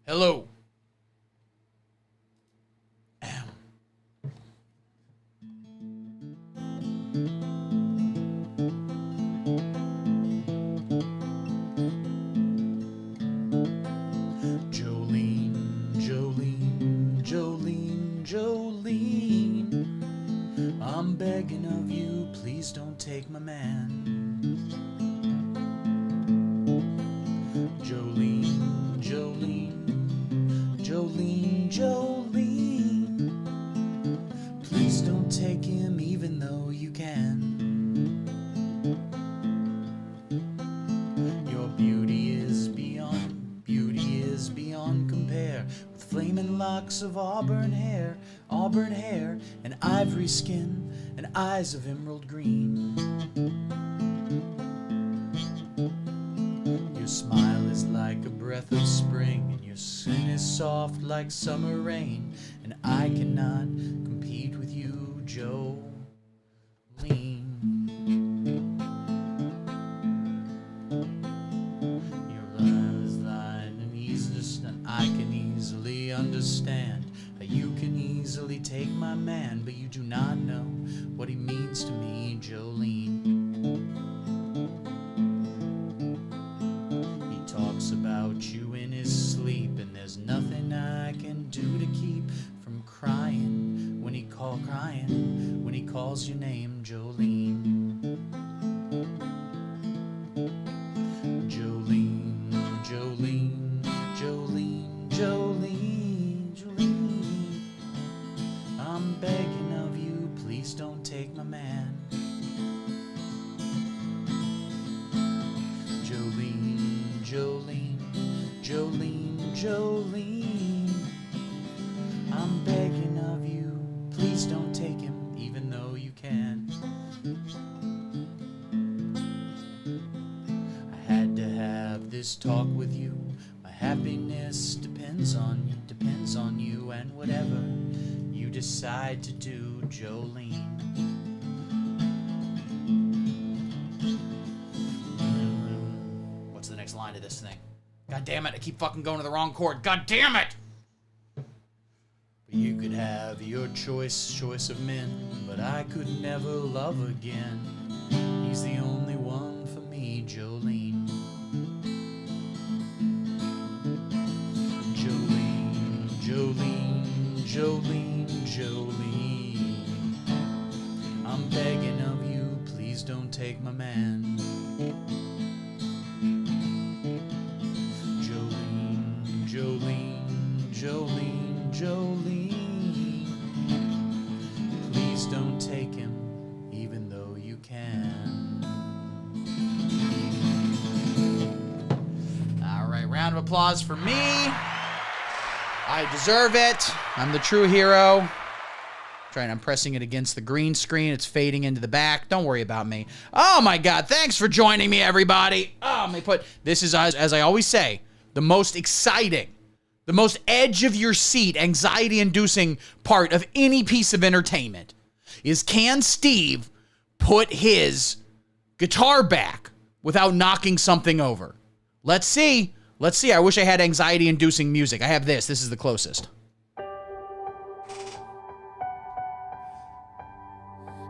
Hello. Jolene, I'm begging of you, please don't take my man. Jolene, please don't take him even though you can. Your beauty is beyond compare, with flaming locks of auburn hair, and ivory skin, and eyes of emerald green. Your smile is like a breath of spring, and your skin is soft like summer rain, and I cannot compete with you, Jolene. Your eyes light and easiness, and I can easily understand how you can easily take my man, but you do not know what he means to me, Jolene. He talks about you in his sleep, and there's nothing I can do to keep from crying when he calls your name, Jolene. Jolene, I'm begging of you, please don't take my man. Jolene, I'm begging of you, please don't take him even though you can. I had to have this talk with you. My happiness depends on you, and whatever you decide to do, Jolene. What's the next line of this thing? God damn it, I keep fucking going to the wrong chord. God damn it! But you could have your choice of men, but I could never love again. He's the only one for me, Jolene. Jolene, I'm begging of you, please don't take my man. Jolene, please don't take him even though you can. All right, round of applause for me. I deserve it. I'm the true hero. I'm pressing it against the green screen. It's fading into the back. Don't worry about me. Oh my God, thanks for joining me, everybody. This is, as I always say, the most exciting, the most edge of your seat, anxiety-inducing part of any piece of entertainment is, can Steve put his guitar back without knocking something over? Let's see. I wish I had anxiety-inducing music. I have this. This is the closest.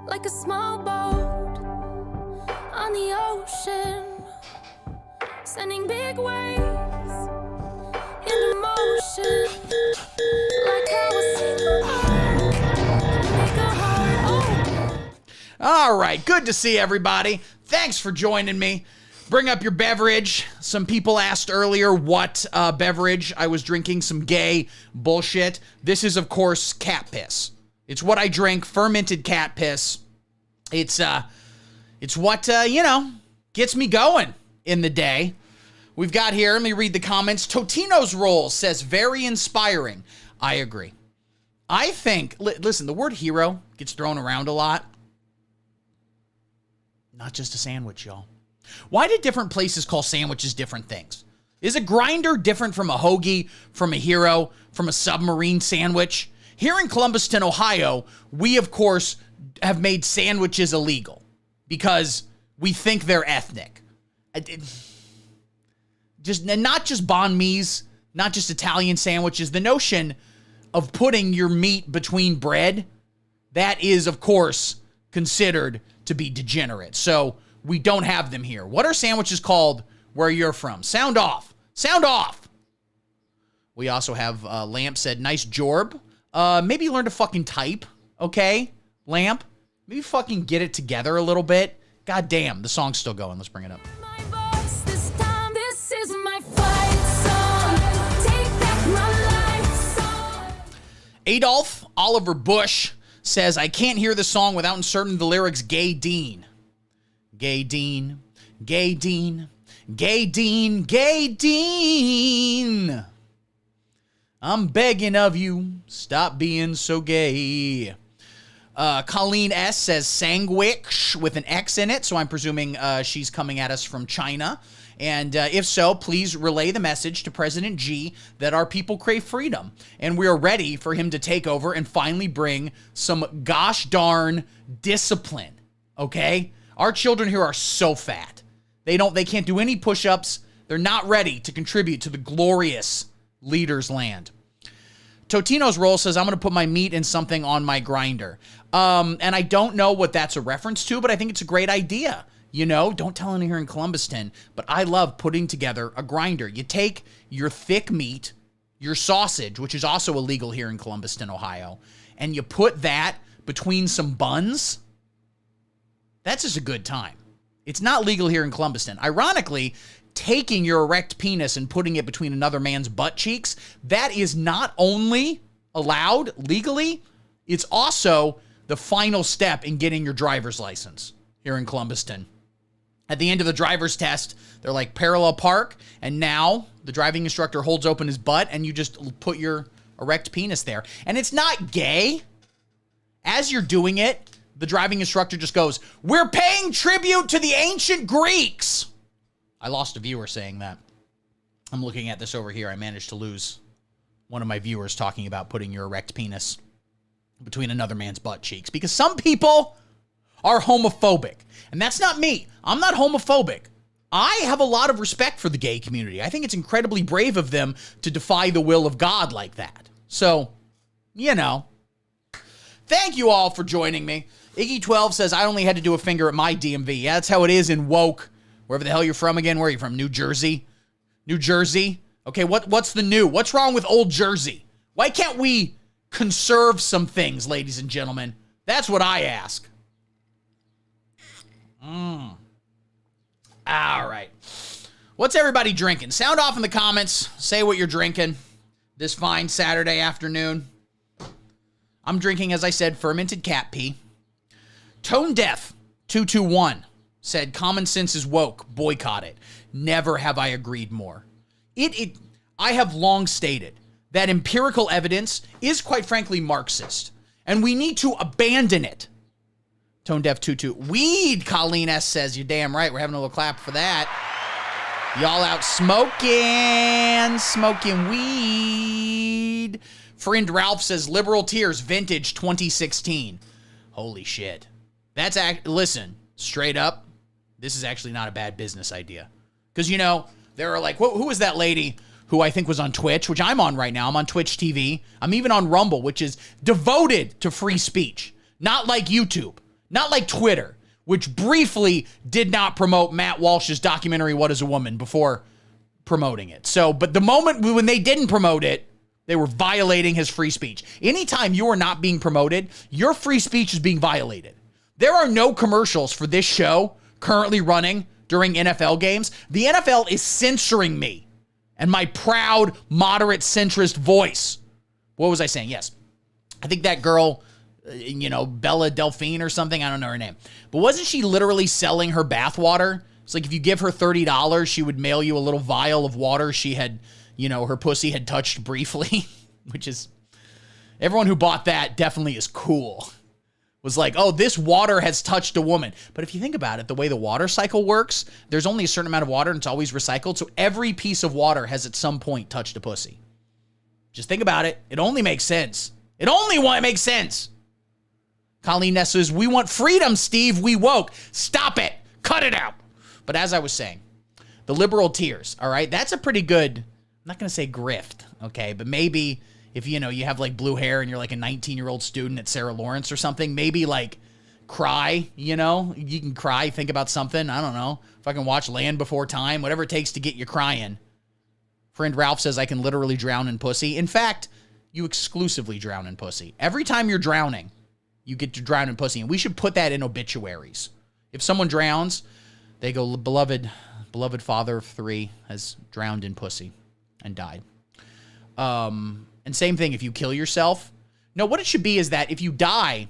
Like a small boat on the ocean, sending big waves into motion, like how a single heart can make a heart open. All right, good to see everybody. Thanks for joining me. Bring up your beverage. Some people asked earlier what beverage I was drinking, some gay bullshit. This is, of course, cat piss. It's what I drink, fermented cat piss. It's what, gets me going in the day. We've got here, let me read the comments. Totino's Roll says, very inspiring. I agree. I think, listen, the word hero gets thrown around a lot. Not just a sandwich, y'all. Why did different places call sandwiches different things? Is a grinder different from a hoagie, from a hero, from a submarine sandwich? Here in Columbuston, Ohio, we, of course, have made sandwiches illegal because we think they're ethnic. Not just banh mi's not just Italian sandwiches. The notion of putting your meat between bread, that is, of course, considered to be degenerate. So we don't have them here. What are sandwiches called where you're from? Sound off. Sound off. We also have Lamp said, nice jorb. Maybe learn to fucking type, okay? Lamp, maybe fucking get it together a little bit. God damn, the song's still going. Let's bring it up. My voice this time, this is my fight song. Take back my life song. Adolf Oliver Bush says, I can't hear the song without inserting the lyrics, Gay Dean. Gay Dean, Gay Dean, Gay Dean, Gay Dean. I'm begging of you, stop being so gay. Colleen S. says Sandwich with an X in it, so I'm presuming she's coming at us from China. And if so, please relay the message to President Xi that our people crave freedom, and we are ready for him to take over and finally bring some gosh darn discipline, okay? Our children here are so fat. They can't do any push-ups. They're not ready to contribute to the glorious leader's land. Totino's Roll says, I'm going to put my meat in something on my grinder. And I don't know what that's a reference to, but I think it's a great idea. You know, don't tell anyone here in Columbuston, but I love putting together a grinder. You take your thick meat, your sausage, which is also illegal here in Columbuston, Ohio, and you put that between some buns. That's just a good time. It's not legal here in Columbuston. Ironically, taking your erect penis and putting it between another man's butt cheeks, that is not only allowed legally, it's also the final step in getting your driver's license here in Columbuston. At the end of the driver's test, they're like parallel park, and now the driving instructor holds open his butt and you just put your erect penis there. And it's not gay. As you're doing it, the driving instructor just goes, we're paying tribute to the ancient Greeks. I lost a viewer saying that. I'm looking at this over here. I managed to lose one of my viewers talking about putting your erect penis between another man's butt cheeks, because some people are homophobic. And that's not me. I'm not homophobic. I have a lot of respect for the gay community. I think it's incredibly brave of them to defy the will of God like that. So, you know. Thank you all for joining me. Iggy12 says, I only had to do a finger at my DMV. Yeah, that's how it is in woke. Wherever the hell you're from again. Where are you from? New Jersey? New Jersey? Okay, what's the new? What's wrong with old Jersey? Why can't we conserve some things, ladies and gentlemen? That's what I ask. All right. What's everybody drinking? Sound off in the comments. Say what you're drinking this fine Saturday afternoon. I'm drinking, as I said, fermented cat pee. Tone Deaf 221 said, common sense is woke. Boycott it. Never have I agreed more. I have long stated that empirical evidence is, quite frankly, Marxist, and we need to abandon it. Tone Deaf 22. Weed, Colleen S. says. You're damn right. We're having a little clap for that. Y'all out smoking weed. Friend Ralph says, Liberal Tears, vintage 2016. Holy shit. Listen, straight up, this is actually not a bad business idea. Because, you know, there are like, who is that lady who I think was on Twitch, which I'm on right now. I'm on Twitch TV. I'm even on Rumble, which is devoted to free speech. Not like YouTube. Not like Twitter, which briefly did not promote Matt Walsh's documentary, What is a Woman, before promoting it. So, but the moment when they didn't promote it, they were violating his free speech. Anytime you are not being promoted, your free speech is being violated. There are no commercials for this show currently running during NFL games. The NFL is censoring me and my proud, moderate, centrist voice. What was I saying? Yes. I think that girl, Bella Delphine or something. I don't know her name. But wasn't she literally selling her bathwater? It's like if you give her $30, she would mail you a little vial of water she had, her pussy had touched briefly, which is, everyone who bought that definitely is cool. Was like, oh, this water has touched a woman. But if you think about it, the way the water cycle works, there's only a certain amount of water and it's always recycled. So every piece of water has at some point touched a pussy. Just think about it. It only makes sense. It only makes sense. Colleen Ness says, we want freedom, Steve. We woke. Stop it. Cut it out. But as I was saying, the liberal tears, all right? That's a pretty good not going to say grift, okay, but maybe if, you have like blue hair and you're like a 19-year-old student at Sarah Lawrence or something, maybe like cry, you can cry, think about something. I don't know. If I can watch Land Before Time, whatever it takes to get you crying. Friend Ralph says I can literally drown in pussy. In fact, you exclusively drown in pussy. Every time you're drowning, you get to drown in pussy. And we should put that in obituaries. If someone drowns, they go, beloved father of 3 has drowned in pussy and died. And same thing if you kill yourself. No, what it should be is that if you die,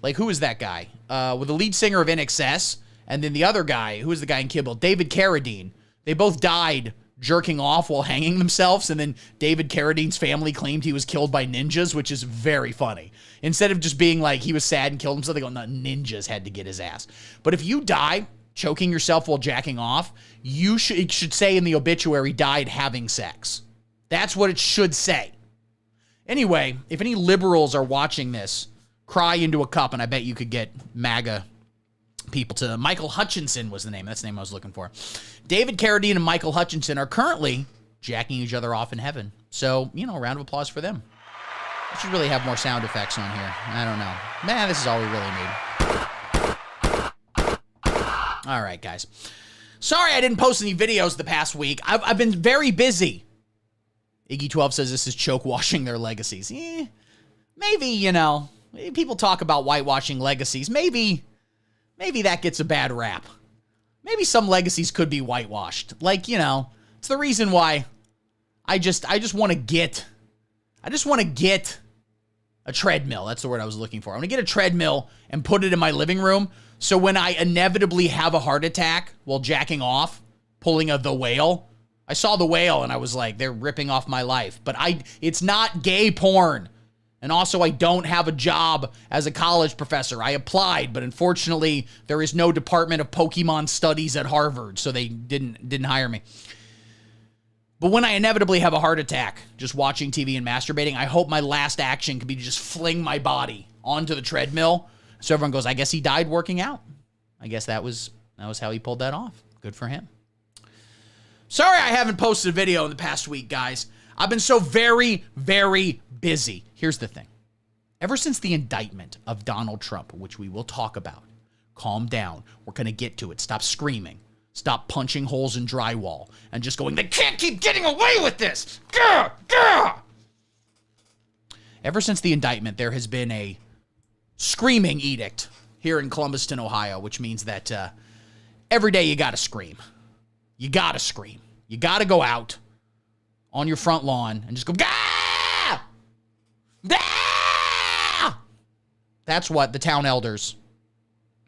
like who is that guy? With the lead singer of INXS, and then the other guy, who is the guy in Kill Bill? David Carradine. They both died jerking off while hanging themselves, and then David Carradine's family claimed he was killed by ninjas, which is very funny. Instead of just being like he was sad and killed himself, they go, no, ninjas had to get his ass. But if you die choking yourself while jacking off, it should say in the obituary, died having sex. That's what it should say. Anyway, if any liberals are watching this, cry into a cup, and I bet you could get MAGA people to. Michael Hutchinson was the name. That's the name I was looking for. David Carradine and Michael Hutchinson are currently jacking each other off in heaven. So, a round of applause for them. I should really have more sound effects on here. I don't know. Man, this is all we really need. All right, guys. Sorry I didn't post any videos the past week. I've been very busy. Iggy12 says this is choke washing their legacies. Maybe, people talk about whitewashing legacies. Maybe that gets a bad rap. Maybe some legacies could be whitewashed. Like, it's the reason why I just want to get a treadmill. That's the word I was looking for. I want to get a treadmill and put it in my living room. So when I inevitably have a heart attack while jacking off, pulling the whale, I saw The Whale and I was like, they're ripping off my life. But it's not gay porn. And also, I don't have a job as a college professor. I applied, but unfortunately, there is no Department of Pokemon Studies at Harvard, so they didn't hire me. But when I inevitably have a heart attack just watching TV and masturbating, I hope my last action can be to just fling my body onto the treadmill. So everyone goes, I guess he died working out. I guess that was how he pulled that off. Good for him. Sorry I haven't posted a video in the past week, guys. I've been so very, very busy. Here's the thing. Ever since the indictment of Donald Trump, which we will talk about, calm down. We're going to get to it. Stop screaming. Stop punching holes in drywall and just going, they can't keep getting away with this. Gah! Gah! Ever since the indictment, there has been a screaming edict here in Columbuston, Ohio, which means that every day you got to scream. You got to scream. You got to go out on your front lawn and just go, Gah! Gah! That's what the town elders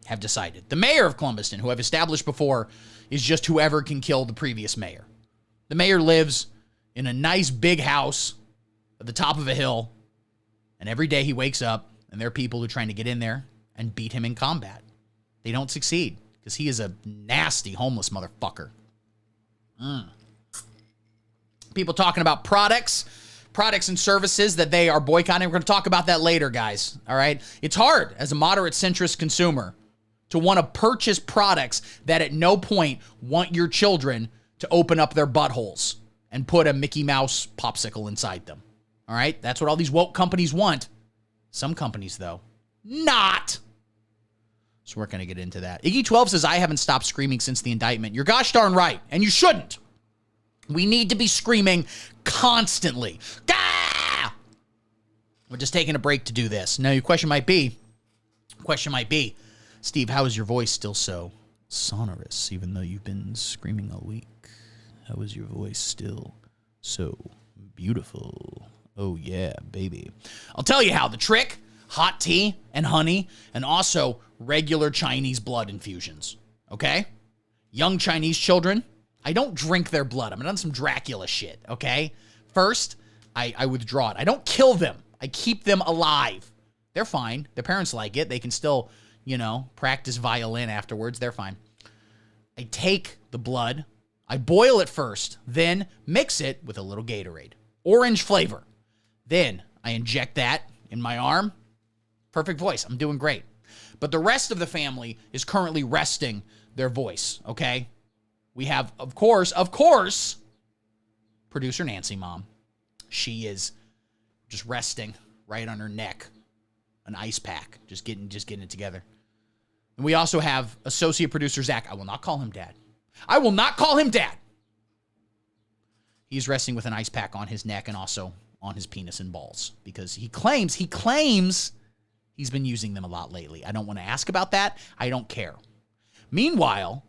have decided. The mayor of Columbuston, who I've established before, is just whoever can kill the previous mayor. The mayor lives in a nice big house at the top of a hill, and every day he wakes up, and there are people who are trying to get in there and beat him in combat. They don't succeed, because he is a nasty homeless motherfucker. People talking about products and services that they are boycotting. We're going to talk about that later, guys. All right? It's hard as a moderate centrist consumer to want to purchase products that at no point want your children to open up their buttholes and put a Mickey Mouse popsicle inside them. All right? That's what all these woke companies want. Some companies, though, not. So we're going to get into that. Iggy12 says, I haven't stopped screaming since the indictment. You're gosh darn right, and you shouldn't. We need to be screaming constantly. Gah! We're just taking a break to do this. Now, your question might be, Steve, how is your voice still so sonorous, even though you've been screaming all week? How is your voice still so beautiful? Oh, yeah, baby. I'll tell you how. The trick, hot tea and honey, and also regular Chinese blood infusions, okay? Young Chinese children, I don't drink their blood. I'm on some Dracula shit, okay? First, I withdraw it. I don't kill them. I keep them alive. They're fine. Their parents like it. They can still, practice violin afterwards. They're fine. I take the blood. I boil it first, then mix it with a little Gatorade. Orange flavor. Then I inject that in my arm. Perfect voice. I'm doing great. But the rest of the family is currently resting their voice, okay? We have, of course, producer Nancy mom. She is just resting right on her neck, an ice pack, just getting it together. And we also have associate producer Zach. I will not call him dad. I will not call him dad. He's resting with an ice pack on his neck and also on his penis and balls because he claims he's been using them a lot lately. I don't want to ask about that. I don't care. Meanwhile,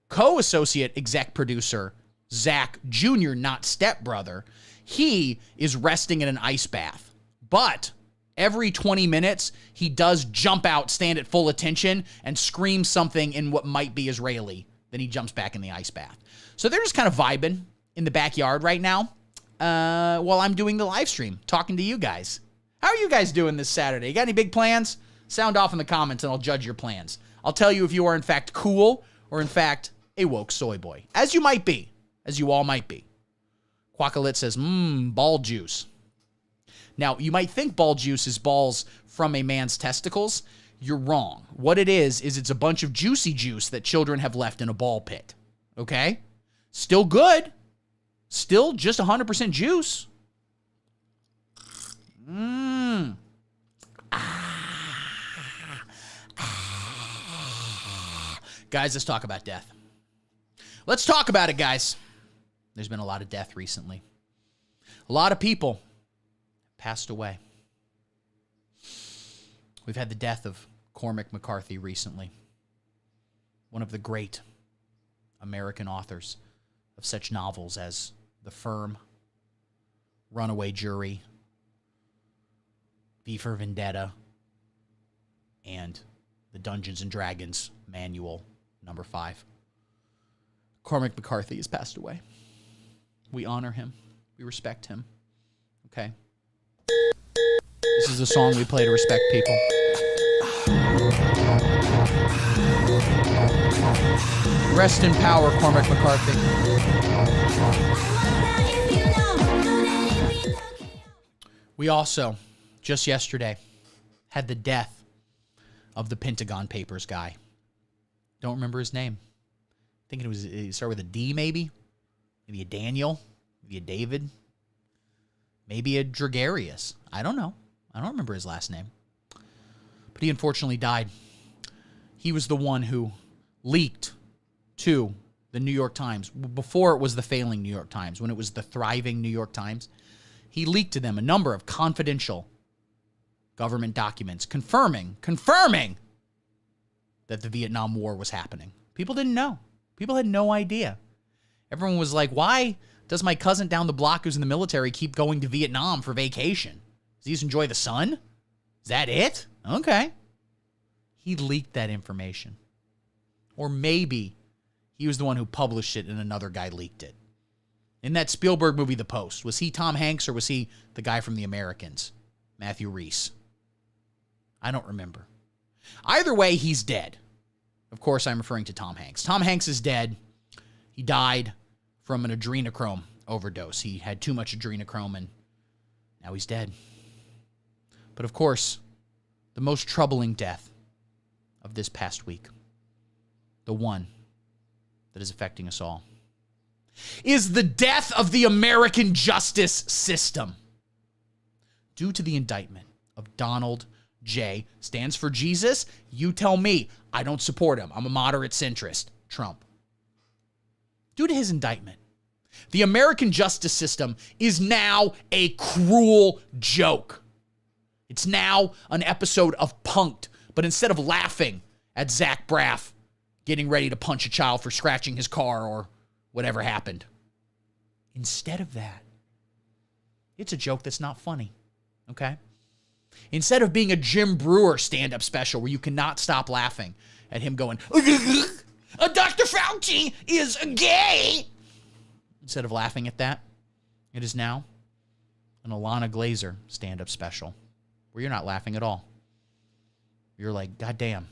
co-associate exec producer Zach Jr., not stepbrother, he is resting in an ice bath. But every 20 minutes, he does jump out, stand at full attention, and scream something in what might be Israeli. Then he jumps back in the ice bath. So they're just kind of vibing in the backyard right now while I'm doing the live stream, talking to you guys. How are you guys doing this Saturday? You got any big plans? Sound off in the comments and I'll judge your plans. I'll tell you if you are in fact cool or in fact a woke soy boy. As you might be. As you all might be. Quackalit says, ball juice. Now, you might think ball juice is balls from a man's testicles. You're wrong. What it is it's a bunch of juicy juice that children have left in a ball pit. Okay? Still good. Still just 100% juice. Guys, let's talk about death. Let's talk about it, guys. There's been a lot of death recently. A lot of people passed away. We've had the death of Cormac McCarthy recently, one of the great American authors of such novels as The Firm, Runaway Jury, V for Vendetta, and the Dungeons and Dragons Manual number 5. Cormac McCarthy has passed away. We honor him. We respect him. Okay? This is a song we play to respect people. Rest in power, Cormac McCarthy. We also, just yesterday, had the death of the Pentagon Papers guy. Don't remember his name. I think it started with a D, maybe? Maybe a Daniel? Maybe a David? Maybe a Dregarius. I don't know. I don't remember his last name. But he unfortunately died. He was the one who leaked to the New York Times. Before it was the failing New York Times, when it was the thriving New York Times, he leaked to them a number of confidential government documents confirming that the Vietnam War was happening. People didn't know. People had no idea. Everyone was like, why does my cousin down the block who's in the military keep going to Vietnam for vacation? Does he just enjoy the sun? Is that it? Okay. He leaked that information. Or maybe he was the one who published it and another guy leaked it. In that Spielberg movie, The Post, was he Tom Hanks or was he the guy from The Americans? Matthew Rhys. I don't remember. Either way, he's dead. Of course, I'm referring to Tom Hanks. Tom Hanks is dead. He died from an adrenochrome overdose. He had too much adrenochrome and now he's dead. But of course, the most troubling death of this past week, the one that is affecting us all, is the death of the American justice system due to the indictment of Donald J. Stands for Jesus. You tell me. I don't support him. I'm a moderate centrist. Trump. Due to his indictment, the American justice system is now a cruel joke. It's now an episode of Punk'd, but instead of laughing at Zach Braff getting ready to punch a child for scratching his car or whatever happened, instead of that, it's a joke that's not funny, okay? Instead of being a Jim Brewer stand-up special where you cannot stop laughing at him going, Dr. Fauci is gay. Instead of laughing at that, it is now an Alana Glazer stand-up special where you're not laughing at all. You're like, God damn,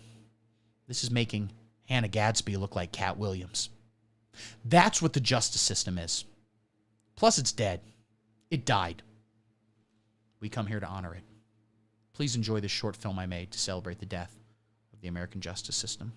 this is making Hannah Gadsby look like Cat Williams. That's what the justice system is. Plus, it's dead. It died. We come here to honor it. Please enjoy this short film I made to celebrate the death of the American justice system.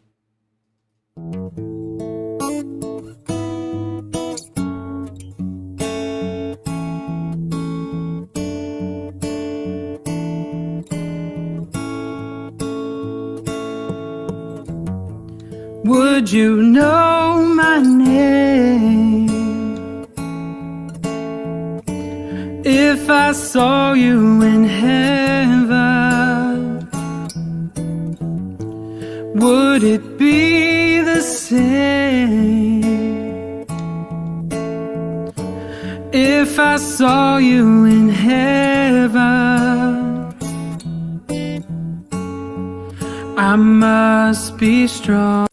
Would you know my name if I saw you in heaven? Would it be the same if I saw you in heaven? I must be strong.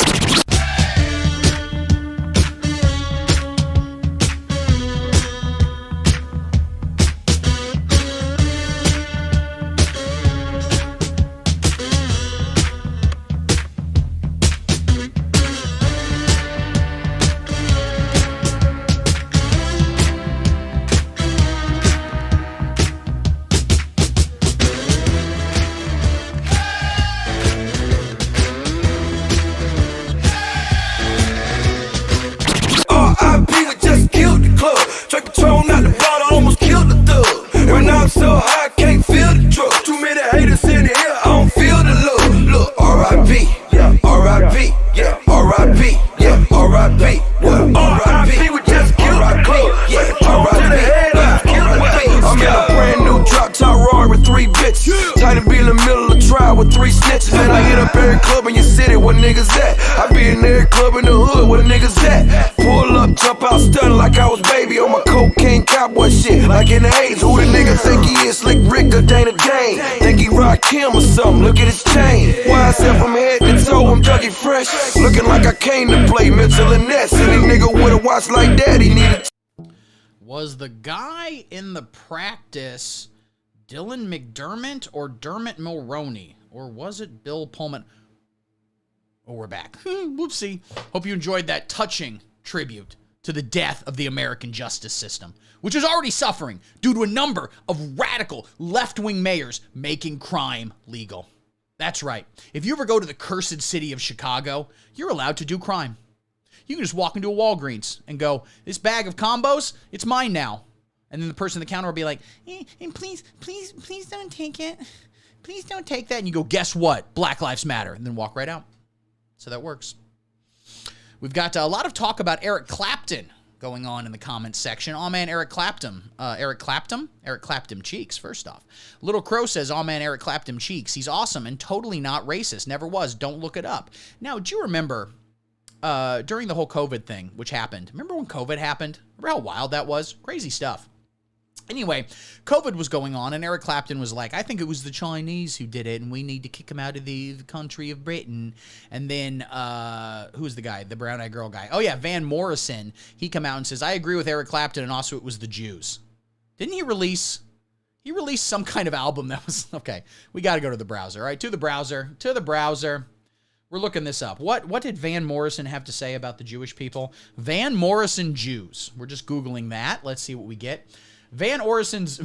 Look at his chain. Why I said from head to toe, I'm Dougie Fresh. Looking like I came to play Mitchell and Ness. Any nigga with a watch like that, he needed. Was the guy in the practice Dylan McDermott or Dermot Mulroney? Or was it Bill Pullman? Oh, we're back. Whoopsie. Hope you enjoyed that touching tribute to the death of the American justice system, which is already suffering due to a number of radical left-wing mayors making crime legal. That's right. If you ever go to the cursed city of Chicago, you're allowed to do crime. You can just walk into a Walgreens and go, this bag of combos, it's mine now. And then the person at the counter will be like, please don't take it. Please don't take that. And you go, guess what? Black Lives Matter. And then walk right out. So that works. We've got a lot of talk about Eric Clapton going on in the comments section. Oh man, Eric Clapton. Eric Clapton cheeks, first off. Little Crow says, oh man, Eric Clapton cheeks. He's awesome and totally not racist. Never was. Don't look it up. Now, do you remember during the whole COVID thing, which happened? Remember when COVID happened? Remember how wild that was? Crazy stuff. Anyway, COVID was going on, and Eric Clapton was like, I think it was the Chinese who did it, and we need to kick them out of the country of Britain. And then, who's the guy? The brown-eyed girl guy. Oh, yeah, Van Morrison. He come out and says, I agree with Eric Clapton, and also it was the Jews. Didn't he release... He released some kind of album that was... Okay, we got to go to the browser, all right? To the browser. We're looking this up. What did Van Morrison have to say about the Jewish people? Van Morrison Jews. We're just Googling that. Let's see what we get. Van Morrison's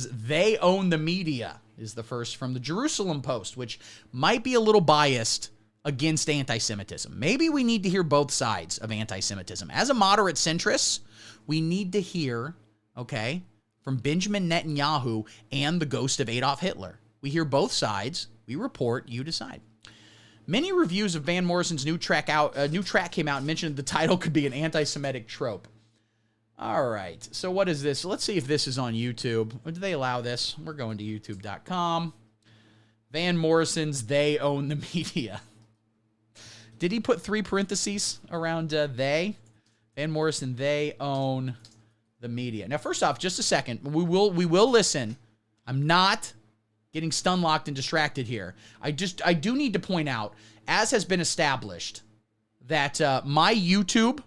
They Own the Media is the first from the Jerusalem Post, which might be a little biased against anti-Semitism. Maybe we need to hear both sides of anti-Semitism. As a moderate centrist, we need to hear, okay, from Benjamin Netanyahu and the ghost of Adolf Hitler. We hear both sides. We report. You decide. Many reviews of Van Morrison's new track came out and mentioned the title could be an anti-Semitic trope. All right, so what is this? Let's see if this is on YouTube. Do they allow this? We're going to youtube.com. Van Morrison's They Own the Media. Did he put 3 parentheses around they? Van Morrison, They Own the Media. Now, first off, just a second. We will listen. I'm not getting stun-locked and distracted here. I do need to point out, as has been established, that my YouTube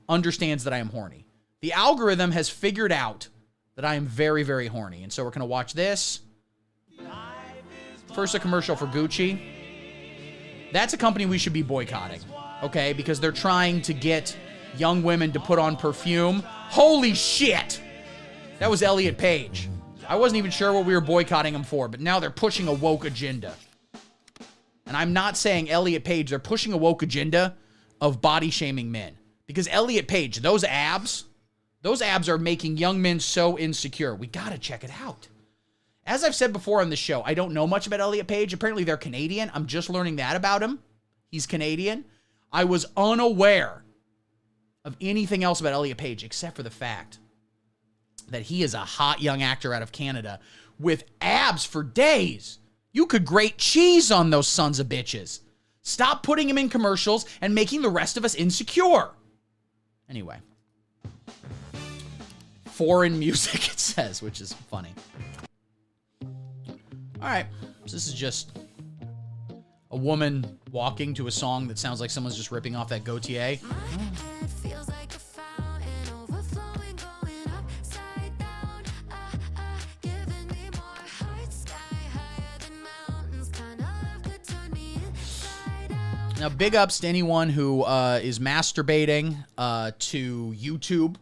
understands that I am horny. The algorithm has figured out that I am very, very horny. And so we're going to watch this. First, a commercial for Gucci. That's a company we should be boycotting, okay? Because they're trying to get young women to put on perfume. Holy shit! That was Elliot Page. I wasn't even sure what we were boycotting them for, but now they're pushing a woke agenda. And I'm not saying Elliot Page. They're pushing a woke agenda of body-shaming men. Because Elliot Page, those abs are making young men so insecure. We got to check it out. As I've said before on the show, I don't know much about Elliot Page. Apparently they're Canadian. I'm just learning that about him. he's Canadian. I was unaware of anything else about Elliot Page except for the fact that he is a hot young actor out of Canada with abs for days. You could grate cheese on those sons of bitches. Stop putting him in commercials and making the rest of us insecure. Anyway. Foreign music, it says, which is funny. All right. So this is just a woman walking to a song that sounds like someone's just ripping off that Gautier. Feels like a fountain overflowing, going upside down. Giving me more heart, sky higher than mountains. Kind of love could turn me inside out. Now, big ups to anyone who is masturbating to YouTube.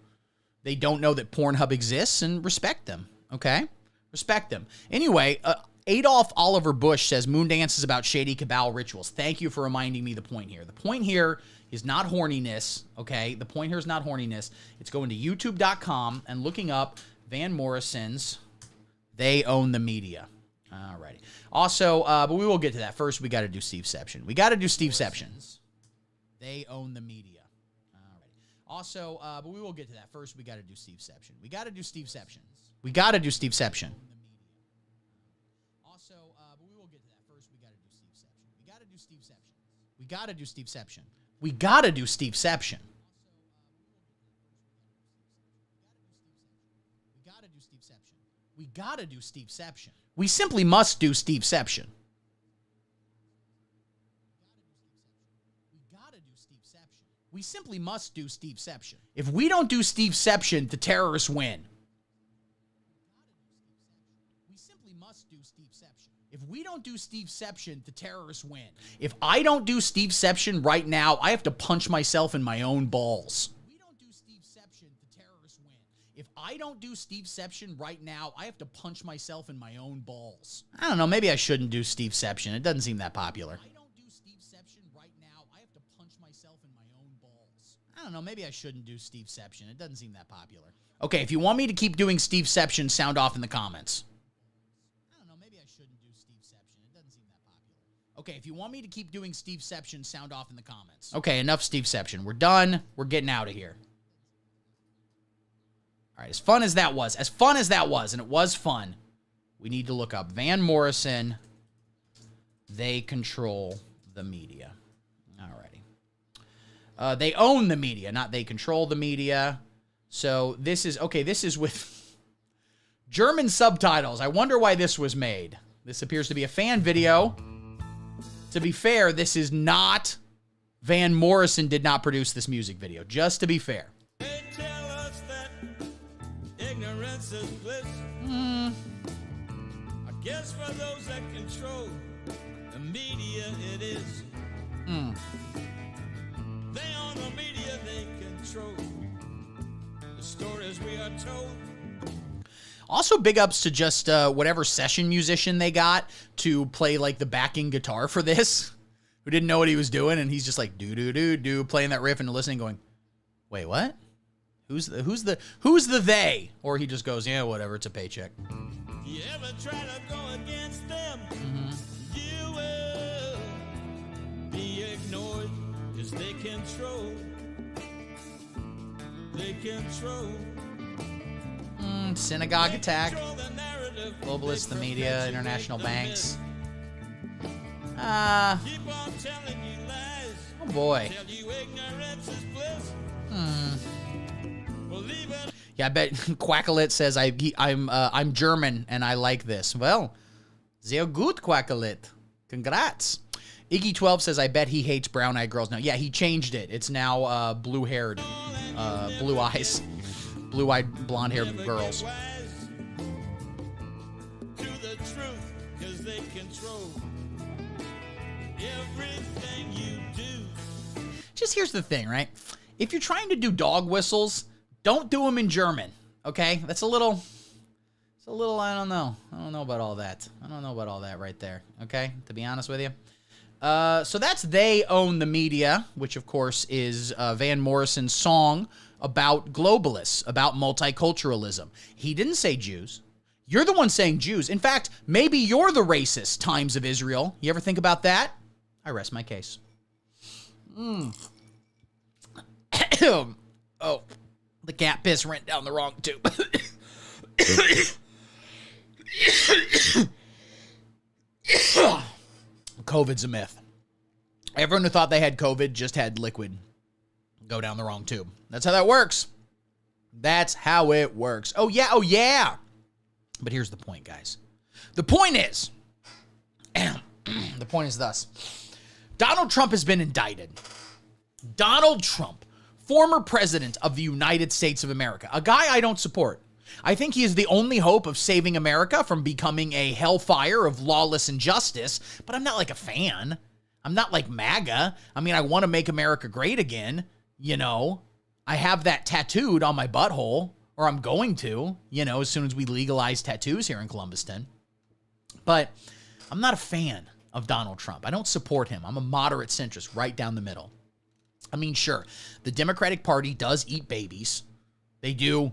They don't know that Pornhub exists, and respect them, okay? Respect them. Anyway, Adolf Oliver Bush says Moondance is about shady cabal rituals. Thank you for reminding me the point here. The point here is not horniness, okay? The point here is not horniness. It's going to youtube.com and looking up Van Morrison's They Own the Media. Alrighty. Also, but we will get to that. First, we got to do Steveception. We got to do Steveception. They Own the Media. Also, but we will get to that. First, we got to do Steveception. We got to do Steveception. We got to do Steveception. Also, but we will get to that. First, we got to do Steveception. We got to do Steveception. We got to do Steveception. We got to do Steveception. We got to do Steveception. We got to do Steveception. We simply must do Steveception. We simply must do Steveception. If we don't do Steveception, the terrorists win. We simply must do Steveception. If we don't do Steveception, the terrorists win. If I don't do Steveception right now, I have to punch myself in my own balls. If we don't do Steveception, the terrorists win. If I don't do Steveception right now, I have to punch myself in my own balls. I don't know, maybe I shouldn't do Steveception. It doesn't seem that popular. I don't know, maybe I shouldn't do Steveception. It doesn't seem that popular. Okay, if you want me to keep doing Steveception, sound off in the comments. I don't know, maybe I shouldn't do Steveception. It doesn't seem that popular. Okay, if you want me to keep doing Steveception, sound off in the comments. Okay, enough Steveception. We're done. We're getting out of here. All right, as fun as that was, and it was fun, we need to look up Van Morrison. They control the media. They own the media, not they control the media. So this is, okay, this is with German subtitles. I wonder why this was made. This appears to be a fan video. To be fair, this is not, Van Morrison did not produce this music video, just to be fair. They tell us that ignorance is bliss. I guess for those that control the media it is. They own the media, they control the stories we are told. Also, big ups to just whatever session musician they got to play like the backing guitar for this, who didn't know what he was doing, and he's just like do playing that riff and listening, going, "Wait, what? Who's the they?" Or he just goes, "Yeah, whatever, it's a paycheck." If you ever try to go against them, you will be ignored. Cause they control. Synagogue attack. Control the narrative. Globalists, the They media, perpetuate international the banks. myth. Keep on telling you lies. Oh boy. Tell you ignorance is bliss. Believe it. Yeah, I bet Quackalit says I'm German and I like this. Well, sehr gut, Quackalit. Congrats. Iggy12 says, I bet he hates brown-eyed girls now. Yeah, he changed it. It's now blue-haired, blue eyes, blue-eyed, blonde-haired girls. To the truth, 'cause they control everything you do. Just here's the thing, right? If you're trying to do dog whistles, don't do them in German, okay? That's a little, I don't know. I don't know about all that. I don't know about all that right there, okay? To be honest with you. So that's They Own the Media, which of course is Van Morrison's song about globalists, about multiculturalism. He didn't say Jews. You're the one saying Jews. In fact, maybe you're the racist, Times of Israel. You ever think about that? I rest my case. Oh, the cat piss ran down the wrong tube. COVID's a myth. Everyone who thought they had COVID just had liquid go down the wrong tube. That's how that works. That's how it works. Oh, yeah. Oh, yeah. But here's the point, guys. The point is, thus. Donald Trump has been indicted. Donald Trump, former president of the United States of America, a guy I don't support. I think he is the only hope of saving America from becoming a hellfire of lawless injustice, but I'm not like a fan. I'm not like MAGA. I mean, I want to make America great again, you know. I have that tattooed on my butthole, or I'm going to, you know, as soon as we legalize tattoos here in Columbuston. But I'm not a fan of Donald Trump. I don't support him. I'm a moderate centrist, right down the middle. I mean, sure, the Democratic Party does eat babies. They do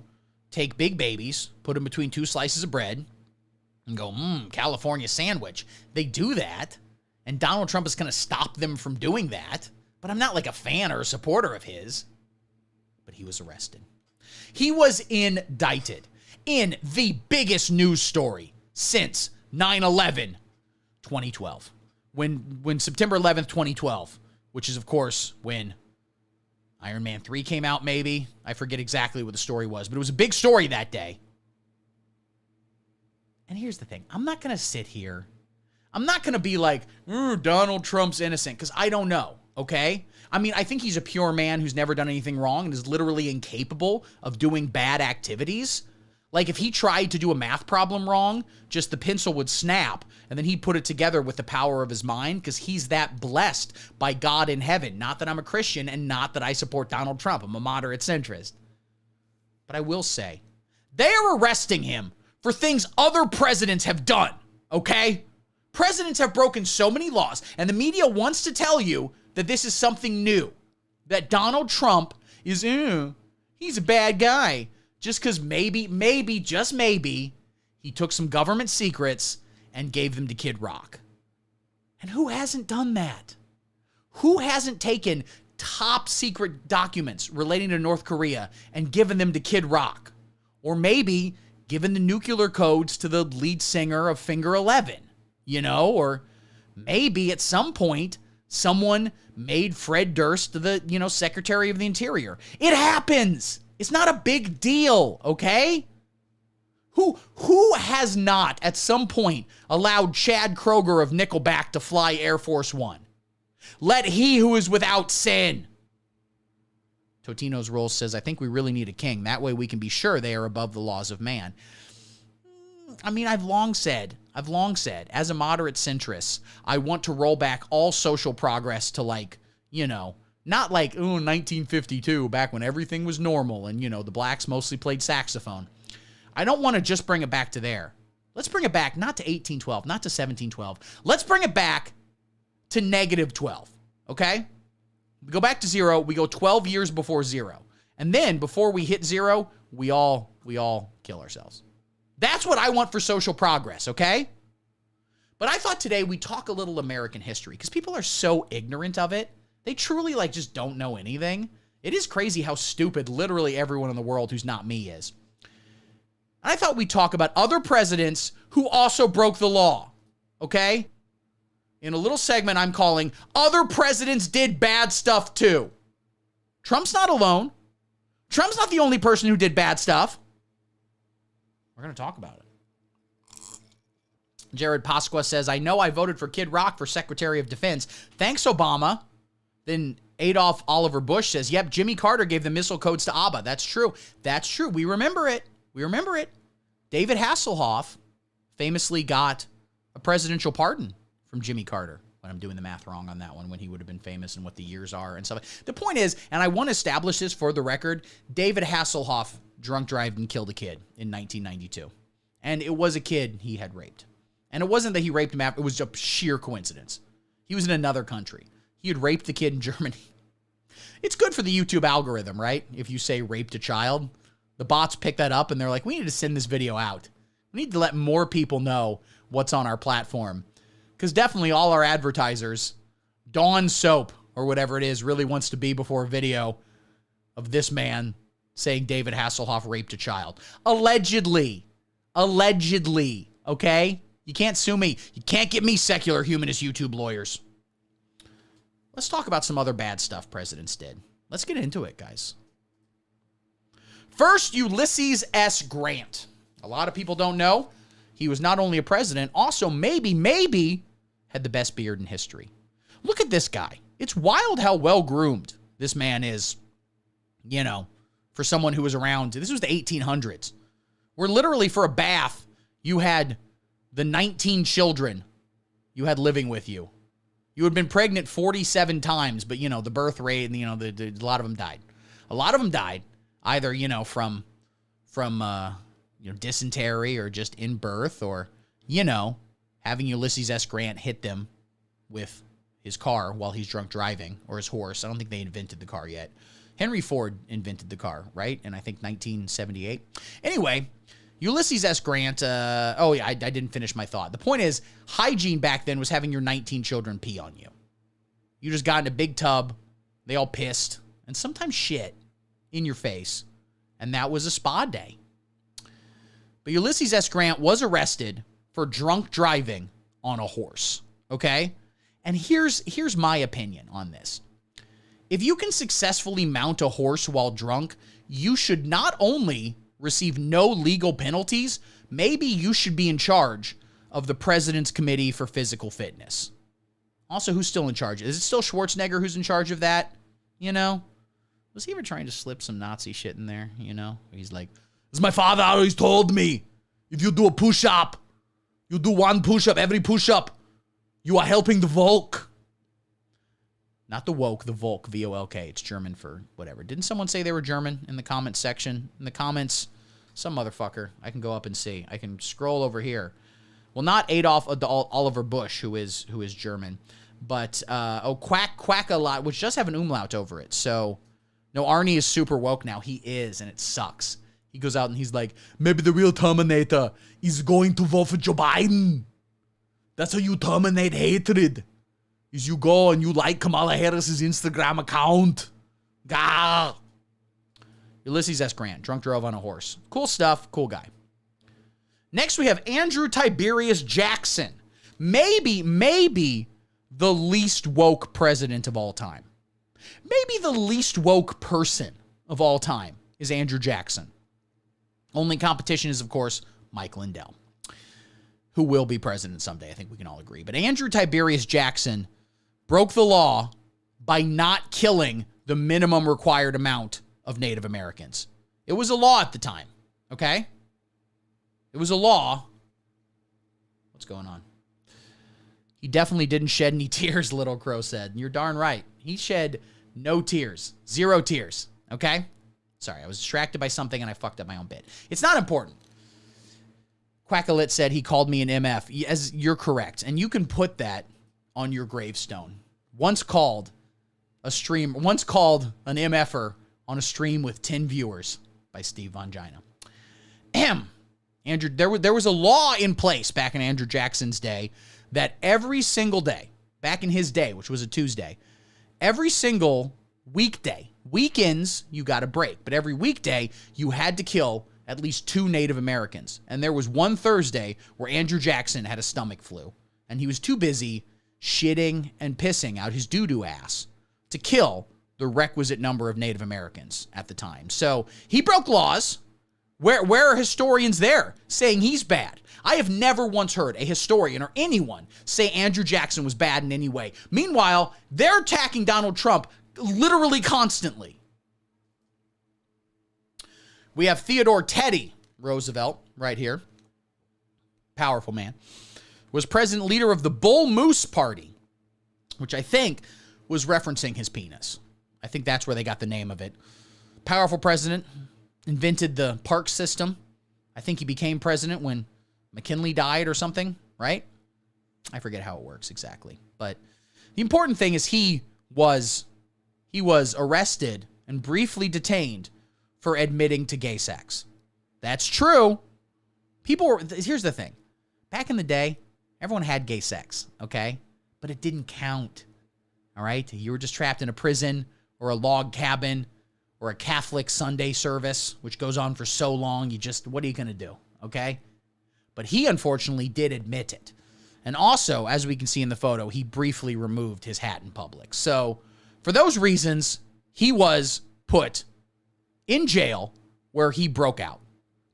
take big babies, put them between two slices of bread, and go, California sandwich. They do that, and Donald Trump is going to stop them from doing that. But I'm not like a fan or a supporter of his. But he was arrested. He was indicted in the biggest news story since 9/11, 2012. When September 11th, 2012, which is, of course, when Iron Man 3 came out, maybe. I forget exactly what the story was, but it was a big story that day. And here's the thing. I'm not going to sit here. I'm not going to be like, Donald Trump's innocent, because I don't know, okay? I mean, I think he's a pure man who's never done anything wrong and is literally incapable of doing bad activities. Like, if he tried to do a math problem wrong, just the pencil would snap, and then he'd put it together with the power of his mind, because he's that blessed by God in heaven. Not that I'm a Christian, and not that I support Donald Trump. I'm a moderate centrist. But I will say, they are arresting him for things other presidents have done, okay? Presidents have broken so many laws, and the media wants to tell you that this is something new, that Donald Trump is, he's a bad guy. Just because maybe, just maybe, he took some government secrets and gave them to Kid Rock. And who hasn't done that? Who hasn't taken top secret documents relating to North Korea and given them to Kid Rock? Or maybe given the nuclear codes to the lead singer of Finger 11, you know? Or maybe at some point, someone made Fred Durst the, Secretary of the Interior. It happens. It's not a big deal, okay? Who has not, at some point, allowed Chad Kroger of Nickelback to fly Air Force One? Let he who is without sin. Totino's Rolls says, I think we really need a king. That way we can be sure they are above the laws of man. I mean, I've long said, as a moderate centrist, I want to roll back all social progress to not like, 1952, back when everything was normal and, the blacks mostly played saxophone. I don't want to just bring it back to there. Let's bring it back not to 1812, not to 1712. Let's bring it back to -12, okay? We go back to 0. We go 12 years before 0. And then before we hit 0, we all kill ourselves. That's what I want for social progress, okay? But I thought today we'd talk a little American history because people are so ignorant of it. They truly, just don't know anything. It is crazy how stupid literally everyone in the world who's not me is. And I thought we'd talk about other presidents who also broke the law, okay? In a little segment I'm calling, Other Presidents Did Bad Stuff Too. Trump's not alone. Trump's not the only person who did bad stuff. We're going to talk about it. Jared Pasqua says, I know I voted for Kid Rock for Secretary of Defense. Thanks, Obama. Then Adolf Oliver Bush says, yep, Jimmy Carter gave the missile codes to ABBA. That's true. That's true. We remember it. David Hasselhoff famously got a presidential pardon from Jimmy Carter. When I'm doing the math wrong on that one, when he would have been famous and what the years are and stuff. The point is, and I want to establish this for the record, David Hasselhoff drunk drove and killed a kid in 1992. And it was a kid he had raped. And it wasn't that he raped him after, it was a sheer coincidence. He was in another country. He had raped the kid in Germany. It's good for the YouTube algorithm, right? If you say raped a child, the bots pick that up and they're like, we need to send this video out. We need to let more people know what's on our platform. Because definitely all our advertisers, Dawn Soap, or whatever it is really wants to be before a video of this man saying David Hasselhoff raped a child. Allegedly. Allegedly. Okay? You can't sue me. You can't get me secular humanist YouTube lawyers. Let's talk about some other bad stuff presidents did. Let's get into it, guys. First, Ulysses S. Grant. A lot of people don't know. He was not only a president, also maybe had the best beard in history. Look at this guy. It's wild how well-groomed this man is, you know, for someone who was around. This was the 1800s. Where literally for a bath, you had the 19 children you had living with you. You had been pregnant 47 times, but, you know, the birth rate, and, you know, a lot of them died. A lot of them died either, you know, from dysentery or just in birth, or, you know, having Ulysses S. Grant hit them with his car while he's drunk driving, or his horse. I don't think they invented the car yet. Henry Ford invented the car, right? In, I think, 1978. Anyway, Ulysses S. Grant, I didn't finish my thought. The point is, hygiene back then was having your 19 children pee on you. You just got in a big tub, they all pissed, and sometimes shit in your face, and that was a spa day. But Ulysses S. Grant was arrested for drunk driving on a horse, okay? And here's my opinion on this. If you can successfully mount a horse while drunk, you should not only receive no legal penalties, maybe you should be in charge of the President's Committee for Physical Fitness. Also, who's still in charge? Is it still Schwarzenegger who's in charge of that? You know? Was he ever trying to slip some Nazi shit in there? You know? He's like, as my father always told me, if you do a push-up, you do one push-up, every push-up, you are helping the Volk. Not the woke, the Volk, V-O-L-K. It's German for whatever. Didn't someone say they were German in the comments section? In the comments, some motherfucker. I can go up and see. I can scroll over here. Well, not Adolf Oliver Bush, who is German, but Quack a lot, which does have an umlaut over it. So, no, Arnie is super woke now. He is, and it sucks. He goes out and he's like, maybe the real Terminator is going to vote for Joe Biden. That's how you terminate hatred. Is you go and you like Kamala Harris's Instagram account. Gah. Ulysses S. Grant, drunk drove on a horse. Cool stuff, cool guy. Next we have Andrew Tiberius Jackson. Maybe the least woke president of all time. Maybe the least woke person of all time is Andrew Jackson. Only competition is, of course, Mike Lindell, who will be president someday. I think we can all agree. But Andrew Tiberius Jackson broke the law by not killing the minimum required amount of Native Americans. It was a law at the time, okay? It was a law. What's going on? He definitely didn't shed any tears, Little Crow said. And you're darn right. He shed no tears. 0 tears, okay? Sorry, I was distracted by something and I fucked up my own bit. It's not important. Quackalit said he called me an MF. Yes, you're correct. And you can put that on your gravestone. Once called an MFer on a stream with 10 viewers by Steve Vongina. Andrew, there was a law in place back in Andrew Jackson's day that every single day, back in his day, which was a Tuesday, every single weekday, weekends, you got a break, but every weekday, you had to kill at least 2 Native Americans. And there was one Thursday where Andrew Jackson had a stomach flu, and he was too busy shitting and pissing out his doo-doo ass to kill the requisite number of Native Americans at the time. So he broke laws. Where are historians there saying he's bad? I have never once heard a historian or anyone say Andrew Jackson was bad in any way. Meanwhile, they're attacking Donald Trump literally constantly. We have Theodore Teddy Roosevelt right here. Powerful man. Was president leader of the Bull Moose Party, which I think was referencing his penis. I think that's where they got the name of it. Powerful president. Invented the park system. I think he became president when McKinley died or something, right? I forget how it works exactly. But the important thing is he was arrested and briefly detained for admitting to gay sex. That's true. Here's the thing. Back in the day, everyone had gay sex, okay? But it didn't count. All right? You were just trapped in a prison or a log cabin or a Catholic Sunday service, which goes on for so long, what are you going to do? Okay? But he unfortunately did admit it. And also, as we can see in the photo, he briefly removed his hat in public. So, for those reasons, he was put in jail where he broke out.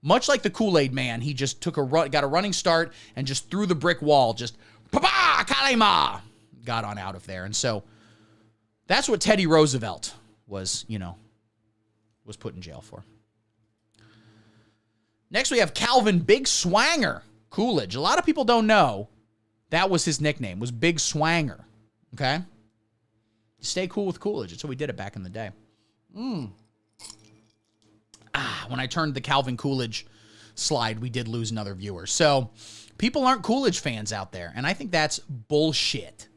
Much like the Kool-Aid man, he just got a running start and just through the brick wall, just pa-pa, kalema, got on out of there. And so that's what Teddy Roosevelt was put in jail for. Next, we have Calvin Big Swanger Coolidge. A lot of people don't know that was his nickname, was Big Swanger. Okay? Stay cool with Coolidge. That's how we did it back in the day. When I turned the Calvin Coolidge slide, we did lose another viewer. So, people aren't Coolidge fans out there, and I think that's bullshit.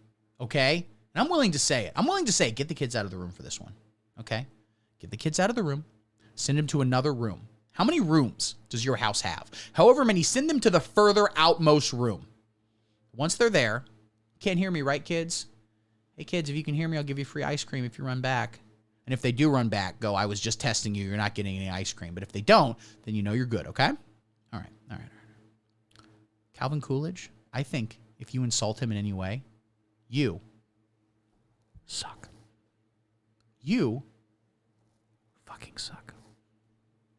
Okay? And I'm willing to say it. Get the kids out of the room for this one. Okay? Get the kids out of the room. Send them to another room. How many rooms does your house have? However many, send them to the further outmost room. Once they're there, can't hear me, right, kids? Hey, kids, if you can hear me, I'll give you free ice cream if you run back. And if they do run back, go, I was just testing you. You're not getting any ice cream. But if they don't, then you know you're good, okay? All right. Calvin Coolidge, I think if you insult him in any way, you suck. You fucking suck.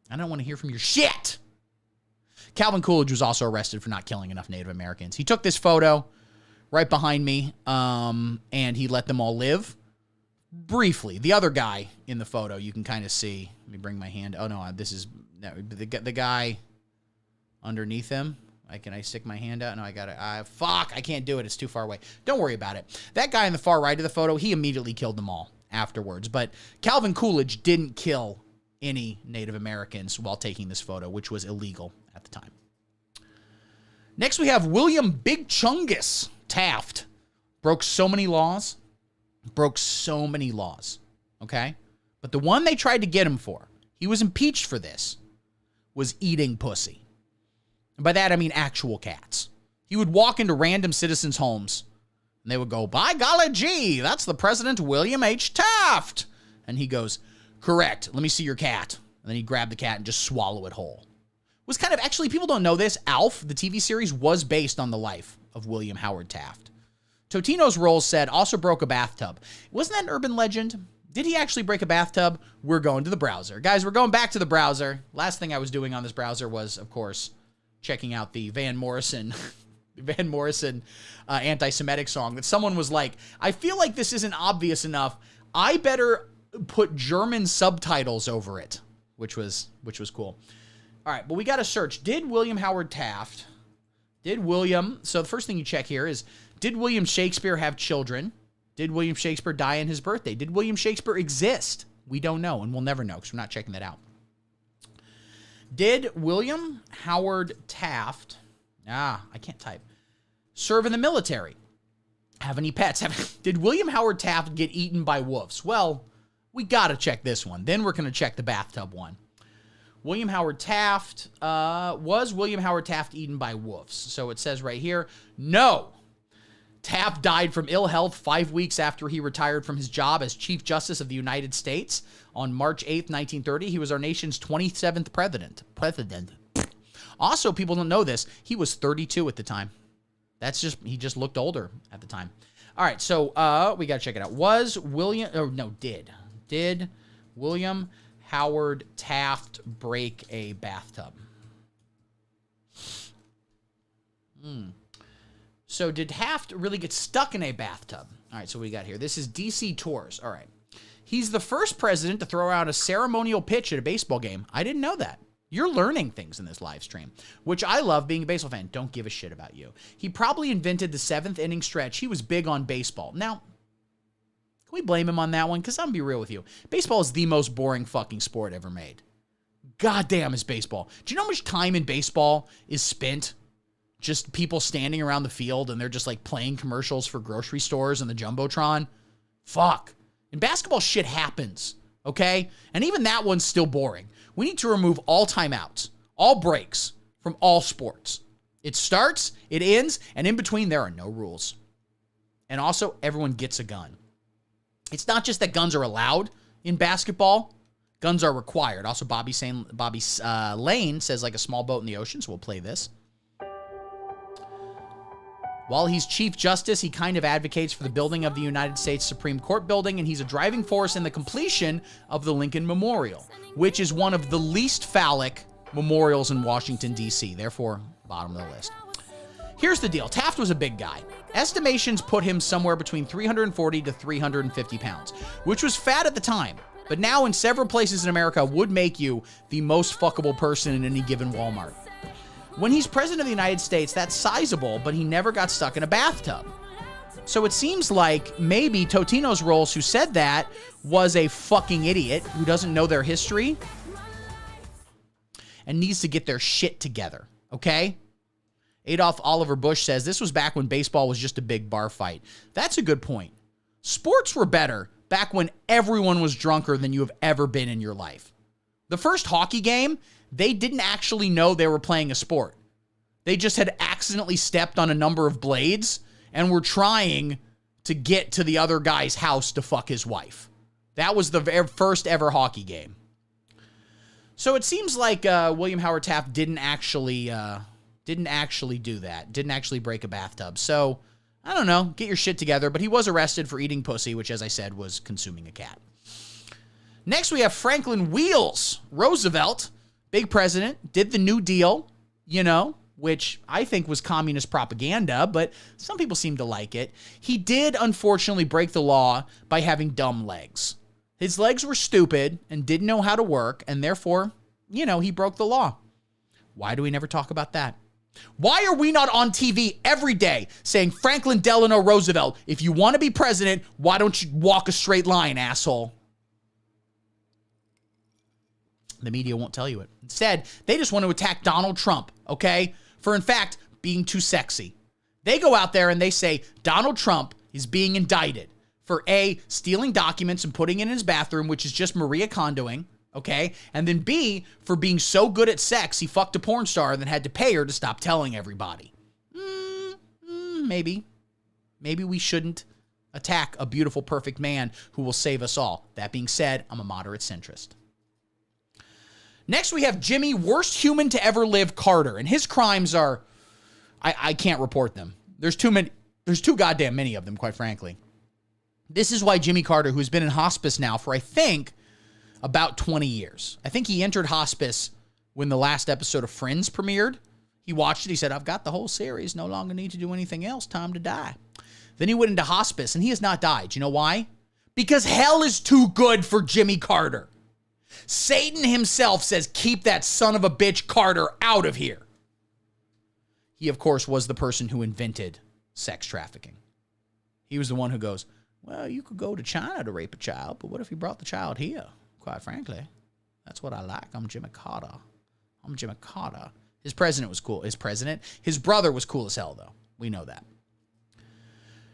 I don't want to hear from your shit. Calvin Coolidge was also arrested for not killing enough Native Americans. He took this photo right behind me, and he let them all live. Briefly, the other guy in the photo, you can kind of see. Let me bring my hand. Oh, no, this is the guy underneath him. Can I stick my hand out? No, I got it. Fuck, I can't do it. It's too far away. Don't worry about it. That guy in the far right of the photo, he immediately killed them all afterwards. But Calvin Coolidge didn't kill any Native Americans while taking this photo, which was illegal at the time. Next, we have William Big Chungus Taft. Broke so many laws, okay? But the one they tried to get him for, he was impeached for this, was eating pussy. And by that, I mean actual cats. He would walk into random citizens' homes, and they would go, by golly gee, that's the President William H. Taft. And he goes, correct, let me see your cat. And then he'd grab the cat and just swallow it whole. Was kind of, actually, people don't know this, Alf, the TV series, was based on the life of William Howard Taft. Totino's Rolls said, also broke a bathtub. Wasn't that an urban legend? Did he actually break a bathtub? We're going to the browser. Guys, we're going back to the browser. Last thing I was doing on this browser was, of course, checking out the Van Morrison anti-Semitic song that someone was like, I feel like this isn't obvious enough. I better put German subtitles over it, which was cool. All right, but we got to search. Did William Howard Taft, so the first thing you check here is, did William Shakespeare have children? Did William Shakespeare die on his birthday? Did William Shakespeare exist? We don't know, and we'll never know because we're not checking that out. Did William Howard Taft, I can't type, serve in the military? Have any pets? Did William Howard Taft get eaten by wolves? Well, we got to check this one. Then we're going to check the bathtub one. William Howard Taft, was William Howard Taft eaten by wolves? So it says right here, no. Taft died from ill health 5 weeks after he retired from his job as Chief Justice of the United States on March 8th, 1930. He was our nation's 27th president. Also, people don't know this. He was 32 at the time. He just looked older at the time. All right, so we got to check it out. Did William Howard Taft break a bathtub? So did Taft really get stuck in a bathtub? All right, so what we got here. This is DC Tours. All right. He's the first president to throw out a ceremonial pitch at a baseball game. I didn't know that. You're learning things in this live stream, which I love being a baseball fan. Don't give a shit about you. He probably invented the 7th inning stretch. He was big on baseball. Now, can we blame him on that one? Because I'm going to be real with you. Baseball is the most boring fucking sport ever made. Goddamn is baseball. Do you know how much time in baseball is spent just people standing around the field and they're just like playing commercials for grocery stores and the Jumbotron? Fuck. In basketball, shit happens, okay? And even that one's still boring. We need to remove all timeouts, all breaks from all sports. It starts, it ends, and in between there are no rules. And also, everyone gets a gun. It's not just that guns are allowed in basketball. Guns are required. Also, Bobby Lane says like a small boat in the ocean, so we'll play this. While he's Chief Justice, he kind of advocates for the building of the United States Supreme Court building, and he's a driving force in the completion of the Lincoln Memorial, which is one of the least phallic memorials in Washington, D.C., therefore, bottom of the list. Here's the deal. Taft was a big guy. Estimations put him somewhere between 340 to 350 pounds, which was fat at the time, but now in several places in America would make you the most fuckable person in any given Walmart. When he's president of the United States, that's sizable, but he never got stuck in a bathtub. So it seems like maybe Totino's Rolls, who said that, was a fucking idiot who doesn't know their history and needs to get their shit together, okay? Adolph Oliver Bush says, this was back when baseball was just a big bar fight. That's a good point. Sports were better back when everyone was drunker than you have ever been in your life. The first hockey game, they didn't actually know they were playing a sport. They just had accidentally stepped on a number of blades and were trying to get to the other guy's house to fuck his wife. That was the first ever hockey game. So it seems like William Howard Taft didn't actually do that. Didn't actually break a bathtub. So, I don't know. Get your shit together. But he was arrested for eating pussy, which, as I said, was consuming a cat. Next, we have Franklin Wheels Roosevelt. Big president. Did the New Deal, which I think was communist propaganda, but some people seem to like it. He did, unfortunately, break the law by having dumb legs. His legs were stupid and didn't know how to work, and therefore, he broke the law. Why do we never talk about that? Why are we not on TV every day saying, Franklin Delano Roosevelt, if you want to be president, why don't you walk a straight line, asshole? The media won't tell you it. Instead, they just want to attack Donald Trump, okay? For, in fact, being too sexy. They go out there and they say Donald Trump is being indicted for A, stealing documents and putting it in his bathroom, which is just Maria Kondoing. Okay, and then B, for being so good at sex, he fucked a porn star and then had to pay her to stop telling everybody. Maybe we shouldn't attack a beautiful, perfect man who will save us all. That being said, I'm a moderate centrist. Next, we have Jimmy, worst human to ever live, Carter, and his crimes are, I can't report them. There's too goddamn many of them, quite frankly. This is why Jimmy Carter, who's been in hospice now for, I think, about 20 years. I think he entered hospice when the last episode of Friends premiered. He watched it. He said, I've got the whole series. No longer need to do anything else. Time to die. Then he went into hospice, and he has not died. You know why? Because hell is too good for Jimmy Carter. Satan himself says, keep that son of a bitch Carter out of here. He, of course, was the person who invented sex trafficking. He was the one who goes, well, you could go to China to rape a child, but what if you brought the child here? Quite frankly, that's what I like. I'm Jimmy Carter. His president was cool. His brother was cool as hell, though. We know that.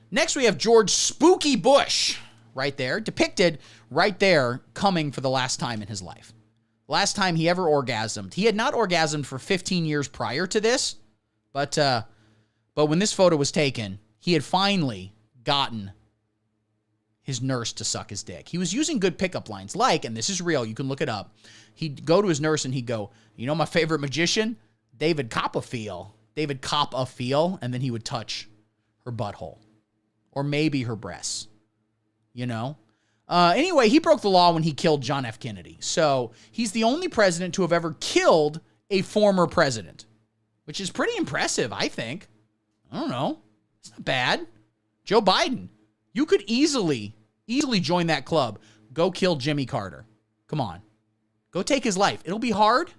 Next, we have George Spooky Bush right there, depicted right there, coming for the last time in his life. Last time he ever orgasmed. He had not orgasmed for 15 years prior to this, but when this photo was taken, he had finally gotten his nurse to suck his dick. He was using good pickup lines like, and this is real, you can look it up. He'd go to his nurse and he'd go, my favorite magician? David Copperfield, and then he would touch her butthole. Or maybe her breasts. Anyway, he broke the law when he killed John F. Kennedy. So he's the only president to have ever killed a former president, which is pretty impressive, I think. I don't know. It's not bad. Joe Biden, you could easily join that club. Go kill Jimmy Carter. Come on. Go take his life. It'll be hard.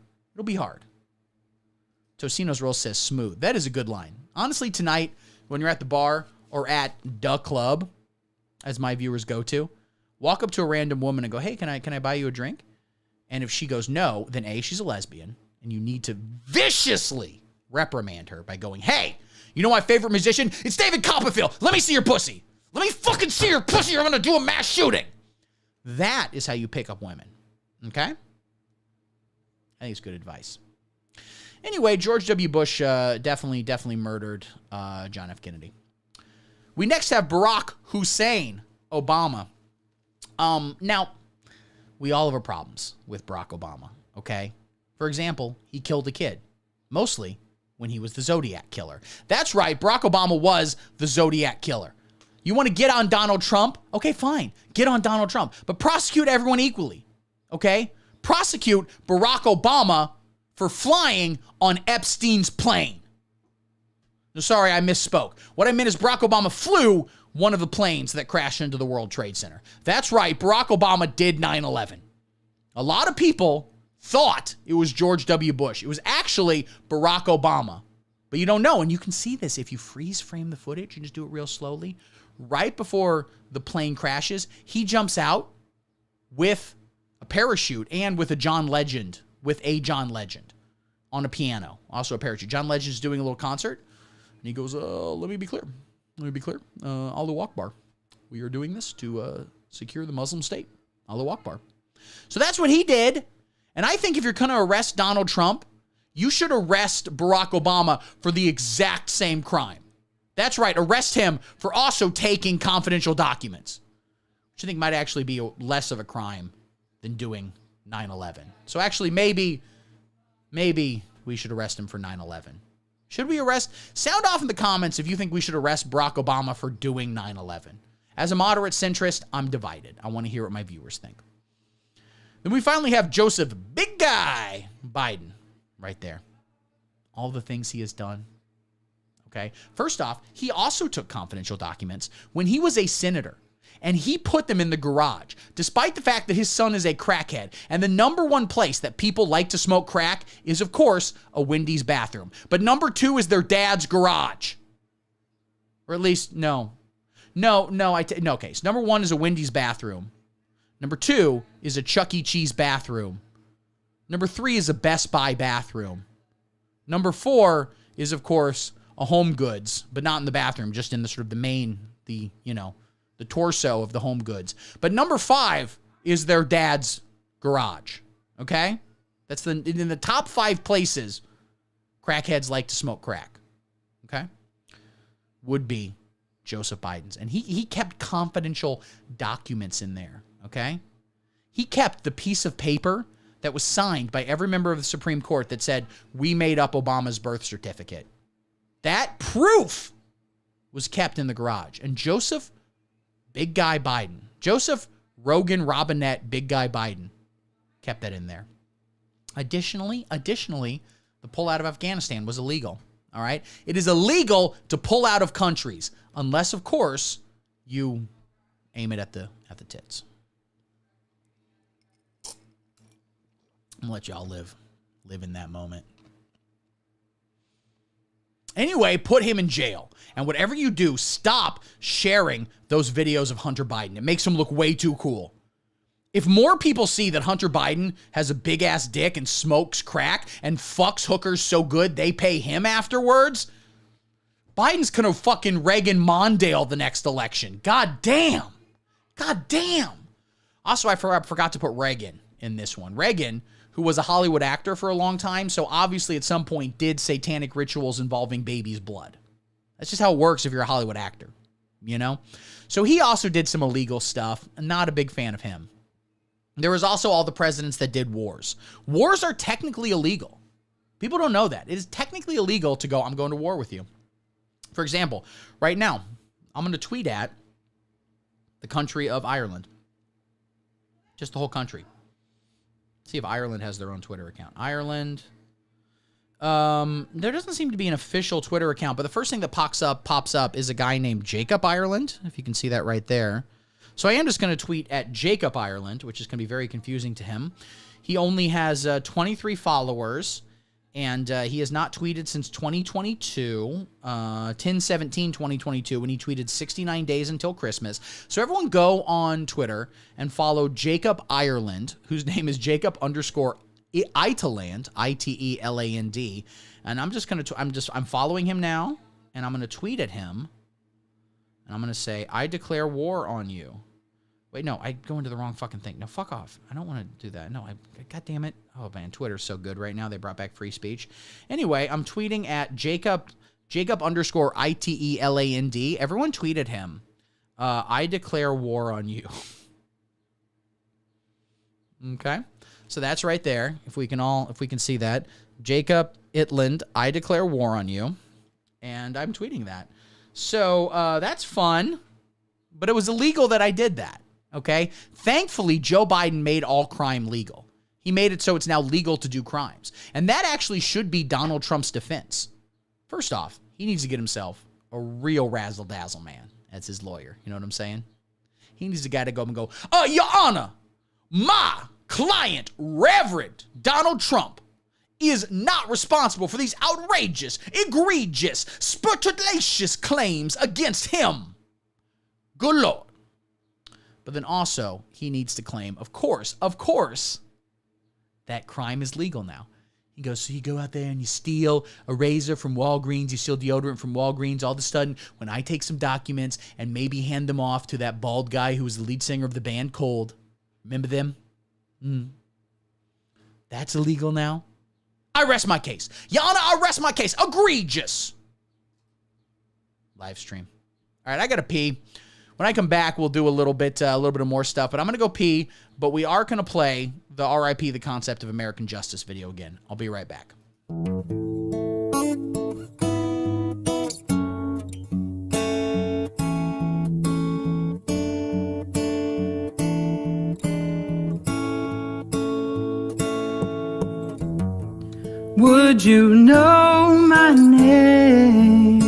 Tocino's Roll says smooth. That is a good line. Honestly, tonight, when you're at the bar or at the club, as my viewers go to, walk up to a random woman and go, hey, can I buy you a drink? And if she goes no, then A, she's a lesbian, and you need to viciously reprimand her by going, hey, my favorite musician? It's David Copperfield. Let me see your pussy. Let me fucking see your pussy or I'm going to do a mass shooting. That is how you pick up women. Okay? I think it's good advice. Anyway, George W. Bush definitely murdered John F. Kennedy. We next have Barack Hussein Obama. Now, we all have our problems with Barack Obama, okay? For example, he killed a kid, mostly when he was the Zodiac killer. That's right, Barack Obama was the Zodiac killer. You want to get on Donald Trump? Okay, fine. Get on Donald Trump. But prosecute everyone equally, okay? Prosecute Barack Obama for flying on Epstein's plane. No, sorry, I misspoke. What I meant is Barack Obama flew one of the planes that crashed into the World Trade Center. That's right, Barack Obama did 9/11. A lot of people thought it was George W. Bush. It was actually Barack Obama. But you don't know, and you can see this if you freeze frame the footage and just do it real slowly. Right before the plane crashes, he jumps out with a parachute and with a John Legend on a piano, also a parachute. John Legend's doing a little concert, and he goes, let me be clear. Allahu Akbar. We are doing this to secure the Muslim state. Allahu Akbar. So that's what he did. And I think if you're going to arrest Donald Trump, you should arrest Barack Obama for the exact same crime. That's right. Arrest him for also taking confidential documents, which I think might actually be less of a crime than doing 9/11. So actually, maybe we should arrest him for 9/11. Should we arrest? Sound off in the comments if you think we should arrest Barack Obama for doing 9/11. As a moderate centrist, I'm divided. I want to hear what my viewers think. Then we finally have Joseph Big Guy Biden right there. All the things he has done. Okay. First off, he also took confidential documents when he was a senator, and he put them in the garage, despite the fact that his son is a crackhead. And the number one place that people like to smoke crack is, of course, a Wendy's bathroom. But number two is their dad's garage. Or at least, no. Okay, so number one is a Wendy's bathroom. Number two is a Chuck E. Cheese bathroom. Number three is a Best Buy bathroom. Number four is, of course, a Home Goods, but not in the bathroom, just in the sort of the main, the torso of the Home Goods. But number five is their dad's garage, okay? That's in the top 5 places crackheads like to smoke crack, okay? Would be Joseph Biden's. And he kept confidential documents in there, okay? He kept the piece of paper that was signed by every member of the Supreme Court that said, we made up Obama's birth certificate. That proof was kept in the garage. And Joseph Big Guy Biden, Joseph Rogan Robinette Big Guy Biden, kept that in there. Additionally, the pullout of Afghanistan was illegal. All right? It is illegal to pull out of countries, unless, of course, you aim it at the tits. I'm gonna let y'all live in that moment. Anyway, put him in jail. And whatever you do, stop sharing those videos of Hunter Biden. It makes him look way too cool. If more people see that Hunter Biden has a big-ass dick and smokes crack and fucks hookers so good they pay him afterwards, Biden's gonna fucking Reagan Mondale the next election. God damn. Also, I forgot to put Reagan in this one. Reagan, who was a Hollywood actor for a long time, so obviously at some point did satanic rituals involving babies' blood. That's just how it works if you're a Hollywood actor, you know? So he also did some illegal stuff. Not a big fan of him. There was also all the presidents that did wars. Wars are technically illegal. People don't know that. It is technically illegal to go, I'm going to war with you. For example, right now, I'm going to tweet at the country of Ireland. Just the whole country. See if Ireland has their own Twitter account. Ireland. There doesn't seem to be an official Twitter account, but the first thing that pops up is a guy named Jacob Ireland, if you can see that right there. So I am just going to tweet at Jacob Ireland, which is going to be very confusing to him. He only has 23 followers, and he has not tweeted since 2022, 10/17/2022, when he tweeted 69 days until Christmas. So everyone go on Twitter and follow Jacob Ireland, whose name is Jacob_Iteland, Iteland, and I'm following him now, and I'm going to tweet at him, and I'm going to say, I declare war on you. Wait, no, I go into the wrong fucking thing. No, fuck off. I don't want to do that. No, God damn it. Oh, man, Twitter's so good right now. They brought back free speech. Anyway, I'm tweeting at Jacob_Iteland. Everyone tweeted him. I declare war on you. Okay. So that's right there. If we can see that. Jacob Itland, I declare war on you. And I'm tweeting that. So that's fun. But it was illegal that I did that. Okay. Thankfully, Joe Biden made all crime legal. He made it so it's now legal to do crimes. And that actually should be Donald Trump's defense. First off, he needs to get himself a real razzle-dazzle man as his lawyer. You know what I'm saying? He needs a guy to go up and go, Your Honor, my client, Reverend Donald Trump, is not responsible for these outrageous, egregious, speculacious claims against him. Good Lord. But then also, he needs to claim, of course, that crime is legal now. He goes, so you go out there and you steal a razor from Walgreens, you steal deodorant from Walgreens. All of a sudden, when I take some documents and maybe hand them off to that bald guy who was the lead singer of the band Cold, remember them? That's illegal now? I rest my case. Your Honor, I rest my case. Egregious. Live stream. All right, I got to pee. When I come back, we'll do a little bit of more stuff, but I'm going to go pee, but we are going to play the RIP, the Concept of American Justice video again. I'll be right back. Would you know my name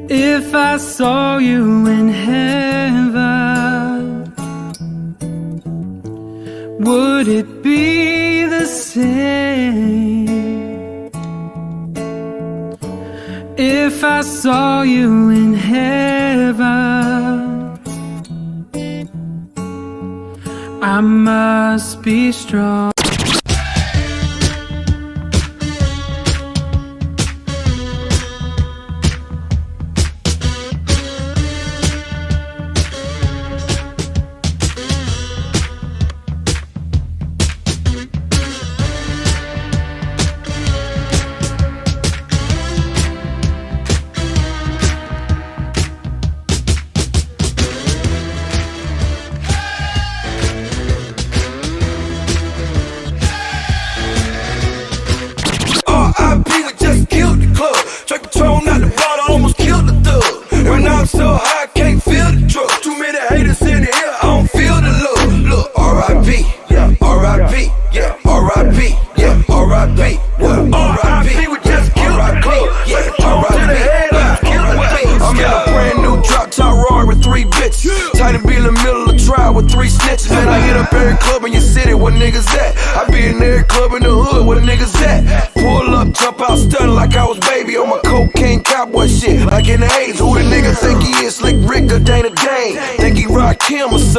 if I saw you in heaven? Would it be the same if I saw you in heaven? I must be strong.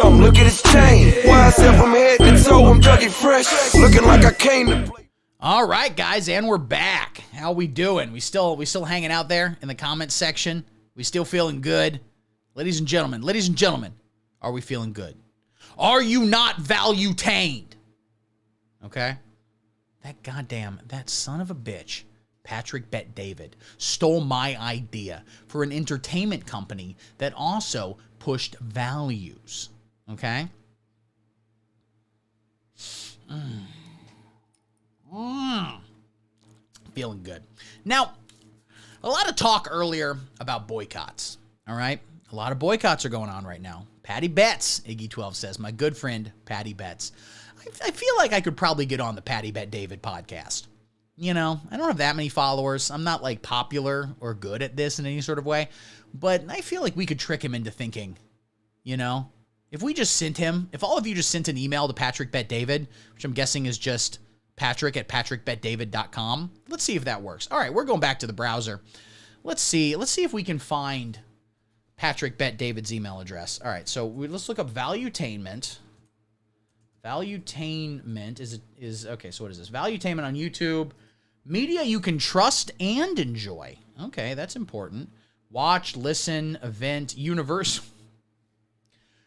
Look at his chain. Why I said from head to toe, I'm Dougie Fresh. Looking like I came to play. All right, guys, and we're back. How we doing? We still hanging out there in the comments section? We still feeling good? Ladies and gentlemen, are we feeling good? Are you not value-tained? Okay? That son of a bitch, Patrick Bet-David, stole my idea for an entertainment company that also pushed values. Okay? Feeling good. Now, a lot of talk earlier about boycotts. All right? A lot of boycotts are going on right now. Patty Betts, Iggy12 says, my good friend Patty Betts. I feel like I could probably get on the Patty Bet-David podcast. You know, I don't have that many followers. I'm not like popular or good at this in any sort of way. But I feel like we could trick him into thinking, you know, if all of you just sent an email to Patrick Bet-David, which I'm guessing is just patrick@patrickbetdavid.com. Let's see if that works. All right, we're going back to the browser. Let's see if we can find Patrick Bet-David's email address. All right, so let's look up Valuetainment. Valuetainment is okay, so what is this? Valuetainment on YouTube. Media you can trust and enjoy. Okay, that's important. Watch, listen, event, universe.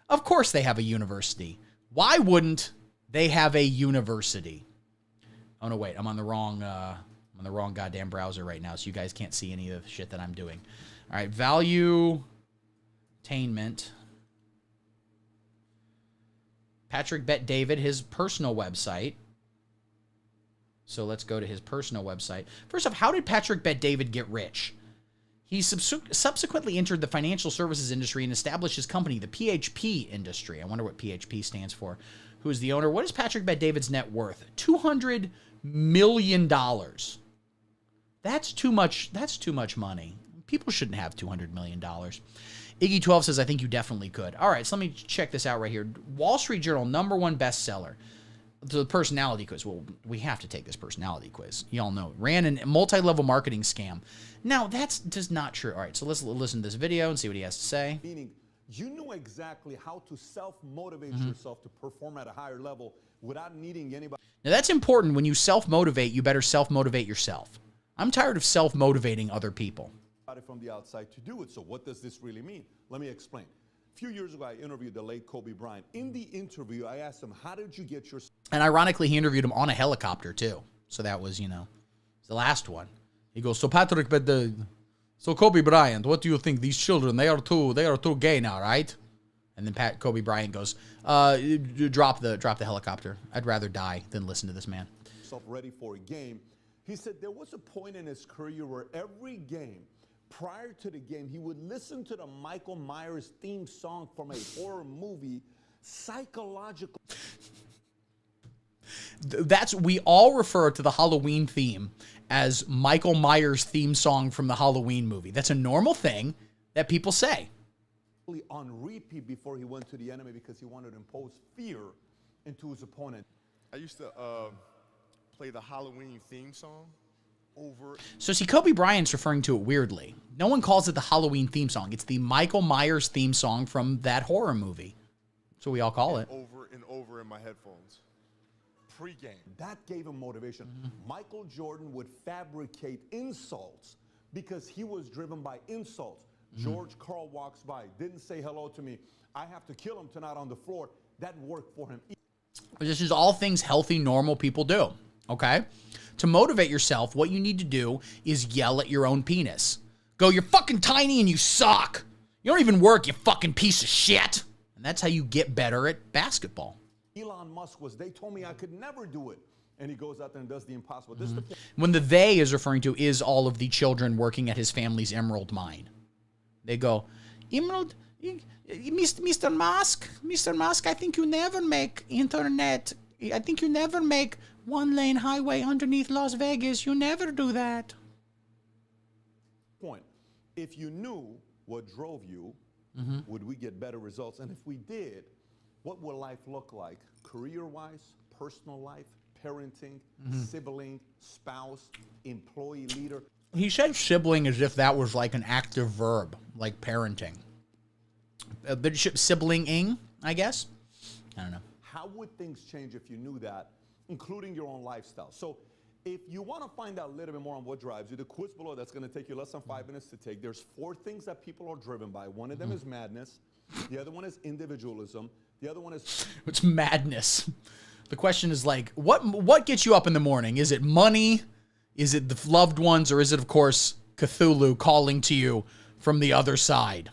Of course they have a university. Why wouldn't they have a university? Oh no, wait, I'm on the wrong goddamn browser right now, so you guys can't see any of the shit that I'm doing. All right, Valuetainment. Patrick Bet David, his personal website. So let's go to his personal website. First off, how did Patrick Bet David get rich? He subsequently entered the financial services industry and established his company, the PHP industry. I wonder what PHP stands for. Who is the owner? What is Patrick Bet David's net worth? $200 million. That's too much. That's too much money. People shouldn't have $200 million. Iggy12 says, I think you definitely could. All right, so let me check this out right here. Wall Street Journal, #1 bestseller. The personality quiz. Well, we have to take this personality quiz. Y'all know. Ran a multi-level marketing scam. Now, that's just not true. All right, so let's listen to this video and see what he has to say. Meaning, you know exactly how to self-motivate yourself to perform at a higher level without needing anybody. Now, that's important. When you self-motivate, you better self-motivate yourself. I'm tired of self-motivating other people. From the outside to do it. So what does this really mean? Let me explain. A few years ago, I interviewed the late Kobe Bryant. In the interview, I asked him, how did you get your... And ironically, he interviewed him on a helicopter, too. So that was, you know, the last one. He goes, so Patrick, so Kobe Bryant, what do you think? These children, they are too gay now, right? And then Kobe Bryant goes, drop the helicopter. I'd rather die than listen to this man. Ready for a game. He said there was a point in his career where every game, prior to the game, he would listen to the Michael Myers theme song from a horror movie, psychological. We all refer to the Halloween theme as Michael Myers theme song from the Halloween movie. That's a normal thing that people say. On repeat before he went to the enemy because he wanted to impose fear into his opponent. I used to play the Halloween theme song over. So see, Kobe Bryant's referring to it weirdly. No one calls it the Halloween theme song. It's the Michael Myers theme song from that horror movie. So we all call it. Over and over in my headphones. Pre-game. That gave him motivation. Michael Jordan would fabricate insults because he was driven by insults. George Karl walks by, didn't say hello to me. I have to kill him tonight on the floor. That worked for him. This is all things healthy, normal people do. Okay? To motivate yourself, what you need to do is yell at your own penis. Go, you're fucking tiny and you suck. You don't even work, you fucking piece of shit. And that's how you get better at basketball. Elon Musk they told me I could never do it. And he goes out there and does the impossible. This When the they is referring to is all of the children working at his family's emerald mine. They go, Emerald, Mr. Musk, I think you never make internet. I think you never make one-lane highway underneath Las Vegas. You never do that. Point. If you knew what drove you, would we get better results? And if we did, what would life look like? Career-wise, personal life, parenting, sibling, spouse, employee, leader. He said sibling as if that was like an active verb, like parenting. Sibling-ing, I guess? I don't know. How would things change if you knew that, including your own lifestyle? So if you want to find out a little bit more on what drives you, the quiz below that's going to take you less than 5 minutes to take. There's 4 things that people are driven by. One of them is madness. The other one is individualism. The other one is... It's madness. The question is like, what gets you up in the morning? Is it money? Is it the loved ones? Or is it, of course, Cthulhu calling to you from the other side?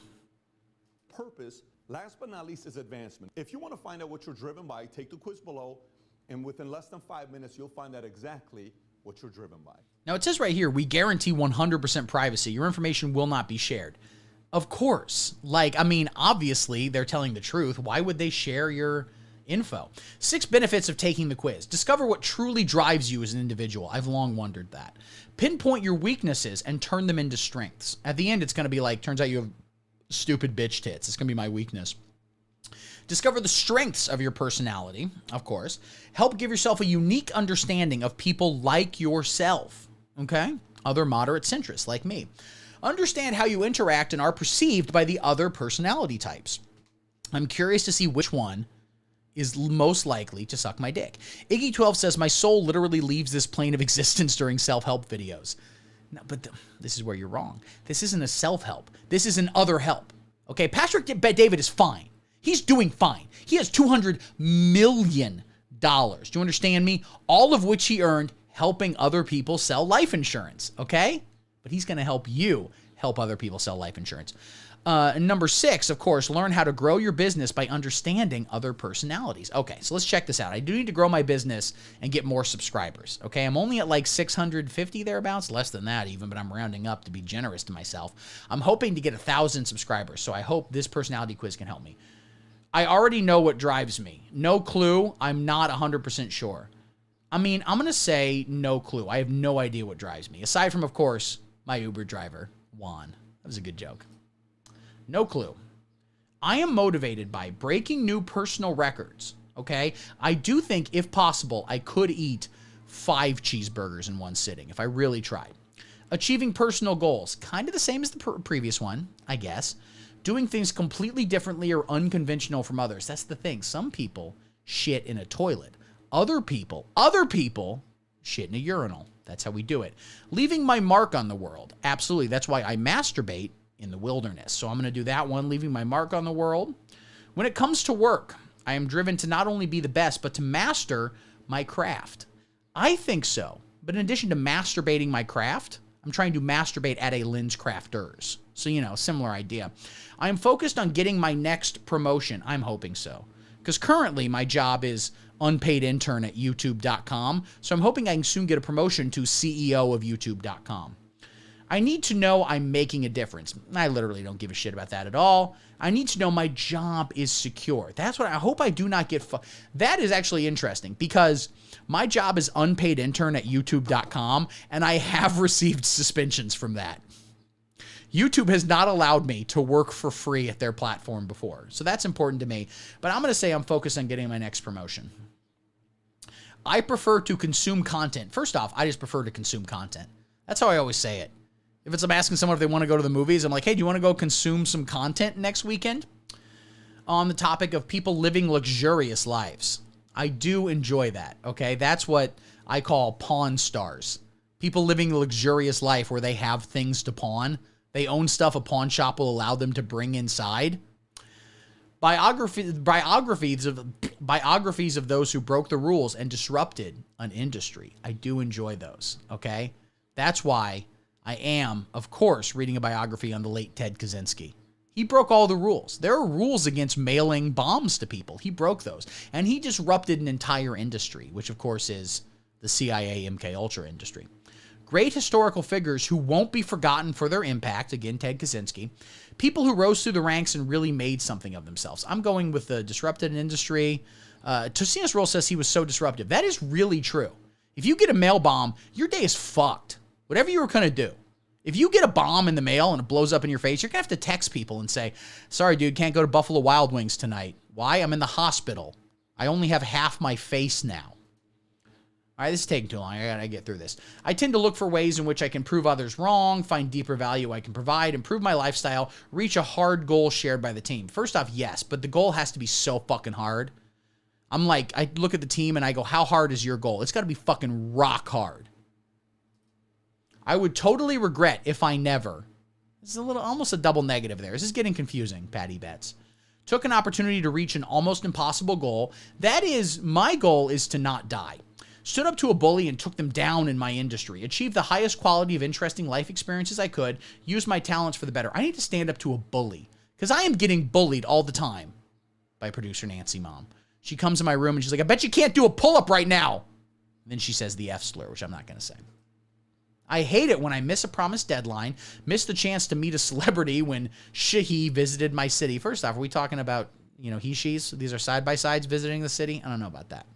Purpose. Last but not least is advancement. If you want to find out what you're driven by, take the quiz below, and within less than 5 minutes, you'll find out exactly what you're driven by. Now, it says right here, we guarantee 100% privacy. Your information will not be shared. Of course. Like, I mean, obviously, they're telling the truth. Why would they share your info? 6 benefits of taking the quiz. Discover what truly drives you as an individual. I've long wondered that. Pinpoint your weaknesses and turn them into strengths. At the end, it's going to be like, turns out you have stupid bitch tits. It's going to be my weakness. Discover the strengths of your personality, of course. Help give yourself a unique understanding of people like yourself, okay? Other moderate centrists like me. Understand how you interact and are perceived by the other personality types. I'm curious to see which one is most likely to suck my dick. Iggy12 says, my soul literally leaves this plane of existence during self-help videos. No, but this is where you're wrong. This isn't a self-help. This is an other help. Okay, Patrick Bet David is fine. He's doing fine. He has $200 million. Do you understand me? All of which he earned helping other people sell life insurance, okay? But he's going to help you help other people sell life insurance. And number 6, of course, learn how to grow your business by understanding other personalities. Okay, so let's check this out. I do need to grow my business and get more subscribers. Okay, I'm only at like 650 thereabouts, less than that even, but I'm rounding up to be generous to myself. I'm hoping to get 1,000 subscribers, so I hope this personality quiz can help me. I already know what drives me. No clue. I'm not 100% sure. I mean, I'm going to say no clue. I have no idea what drives me. Aside from, of course, my Uber driver, Juan. That was a good joke. No clue. I am motivated by breaking new personal records, okay? I do think, if possible, I could eat 5 cheeseburgers in one sitting if I really tried. Achieving personal goals, kind of the same as the previous one, I guess. Doing things completely differently or unconventional from others. That's the thing. Some people shit in a toilet. Other people shit in a urinal. That's how we do it. Leaving my mark on the world. Absolutely. That's why I masturbate in the wilderness. So I'm going to do that one, leaving my mark on the world. When it comes to work, I am driven to not only be the best, but to master my craft. I think so. But in addition to masturbating my craft, I'm trying to masturbate at a Lynn's Crafters. So, you know, similar idea. I am focused on getting my next promotion. I'm hoping so. Because currently my job is unpaid intern at youtube.com. So I'm hoping I can soon get a promotion to CEO of youtube.com. I need to know I'm making a difference. I literally don't give a shit about that at all. I need to know my job is secure. That's what I hope I do not get. That is actually interesting because my job is unpaid intern at youtube.com and I have received suspensions from that. YouTube has not allowed me to work for free at their platform before. So that's important to me. But I'm going to say I'm focused on getting my next promotion. I prefer to consume content. First off, I just prefer to consume content. That's how I always say it. If I'm asking someone if they want to go to the movies, I'm like, hey, do you want to go consume some content next weekend? On the topic of people living luxurious lives. I do enjoy that, okay? That's what I call pawn stars. People living a luxurious life where they have things to pawn. They own stuff a pawn shop will allow them to bring inside. Biographies of those who broke the rules and disrupted an industry. I do enjoy those, okay? That's why I am, of course, reading a biography on the late Ted Kaczynski. He broke all the rules. There are rules against mailing bombs to people. He broke those. And he disrupted an entire industry, which, of course, is the CIA MKUltra industry. Great historical figures who won't be forgotten for their impact. Again, Ted Kaczynski. People who rose through the ranks and really made something of themselves. I'm going with the disrupted an industry. Tosinas Roll says he was so disruptive. That is really true. If you get a mail bomb, your day is fucked. Whatever you were going to do. If you get a bomb in the mail and it blows up in your face, you're going to have to text people and say, sorry, dude, can't go to Buffalo Wild Wings tonight. Why? I'm in the hospital. I only have half my face now. All right, this is taking too long. I got to get through this. I tend to look for ways in which I can prove others wrong, find deeper value I can provide, improve my lifestyle, reach a hard goal shared by the team. First off, yes, but the goal has to be so fucking hard. I'm like, I look at the team and I go, how hard is your goal? It's got to be fucking rock hard. I would totally regret if I never. This is almost a double negative there. This is getting confusing, Patty Betts. Took an opportunity to reach an almost impossible goal. That is, my goal is to not die. Stood up to a bully and took them down in my industry. Achieved the highest quality of interesting life experiences I could. Used my talents for the better. I need to stand up to a bully. Because I am getting bullied all the time by producer Nancy Mom. She comes in my room and she's like, I bet you can't do a pull-up right now. And then she says the F slur, which I'm not going to say. I hate it when I miss a promised deadline, miss the chance to meet a celebrity when he visited my city. First off, are we talking about, he, she's? These are side-by-sides visiting the city? I don't know about that.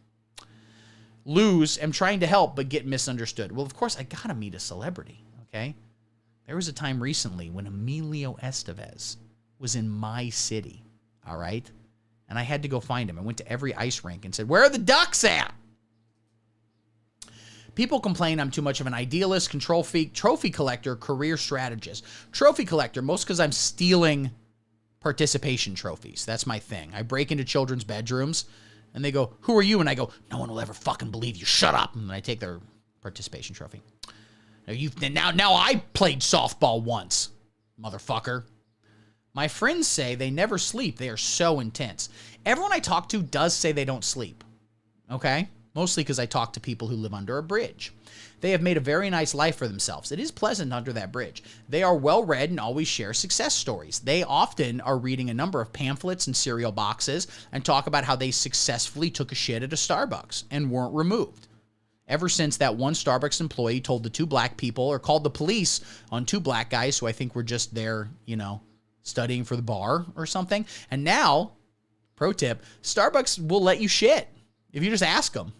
Lose, am trying to help, but get misunderstood. Well, of course, I gotta meet a celebrity, okay? There was a time recently when Emilio Estevez was in my city, all right? And I had to go find him. I went to every ice rink and said, where are the Ducks at? People complain I'm too much of an idealist, control freak, trophy collector, career strategist. Trophy collector, most because I'm stealing participation trophies. That's my thing. I break into children's bedrooms, and they go, who are you? And I go, no one will ever fucking believe you. Shut up. And I take their participation trophy. Now I played softball once, motherfucker. My friends say they never sleep. They are so intense. Everyone I talk to does say they don't sleep. Okay? Mostly because I talk to people who live under a bridge. They have made a very nice life for themselves. It is pleasant under that bridge. They are well-read and always share success stories. They often are reading a number of pamphlets and cereal boxes and talk about how they successfully took a shit at a Starbucks and weren't removed. Ever since that one Starbucks employee told the two black people, or called the police on two black guys who I think were just there, you know, studying for the bar or something. And now, pro tip, Starbucks will let you shit if you just ask them.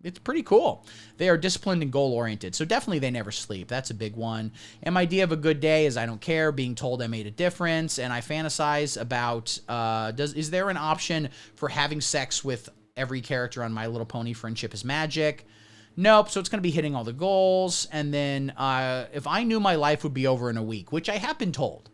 It's pretty cool. They are disciplined and goal-oriented, so definitely they never sleep. That's a big one. And my idea of a good day is I don't care, being told I made a difference, and I fantasize about, is there an option for having sex with every character on My Little Pony Friendship is Magic? Nope, so it's going to be hitting all the goals. And then if I knew my life would be over in a week, which I have been told,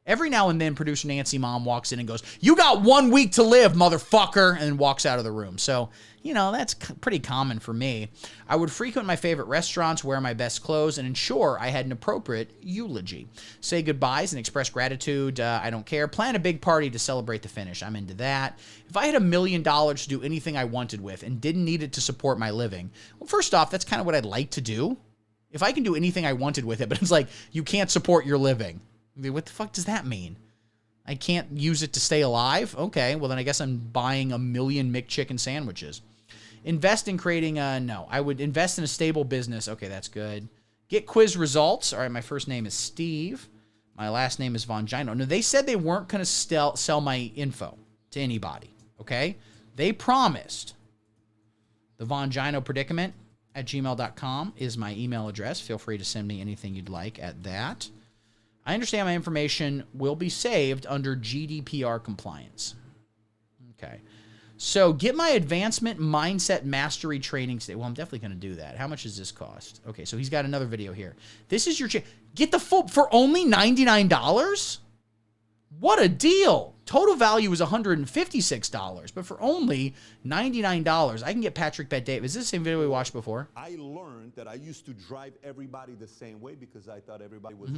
every now and then producer Nancy Mom walks in and goes, "You got 1 week to live, motherfucker," and then walks out of the room. So, you know, that's pretty common for me. I would frequent my favorite restaurants, wear my best clothes, and ensure I had an appropriate eulogy. Say goodbyes and express gratitude. I don't care. Plan a big party to celebrate the finish. I'm into that. If I had $1 million to do anything I wanted with and didn't need it to support my living, well, first off, that's kind of what I'd like to do. If I can do anything I wanted with it, but it's like, you can't support your living. What the fuck does that mean? I can't use it to stay alive? Okay, well then I guess I'm buying 1 million McChicken sandwiches. Invest in creating no. I would invest in a stable business. Okay, that's good. Get quiz results. All right, my first name is Steve. My last name is Vongino. No, they said they weren't going to sell my info to anybody, okay? They promised. The Vongino Predicament at gmail.com is my email address. Feel free to send me anything you'd like at that. I understand my information will be saved under GDPR compliance. Okay. So get my advancement mindset mastery training today. Well, I'm definitely going to do that. How much does this cost? Okay, so he's got another video here. This is your get the full for only $99? What a deal. Total value is $156, but for only $99, I can get Patrick Bet-David. Is this the same video we watched before? I learned that I used to drive everybody the same way because I thought everybody was...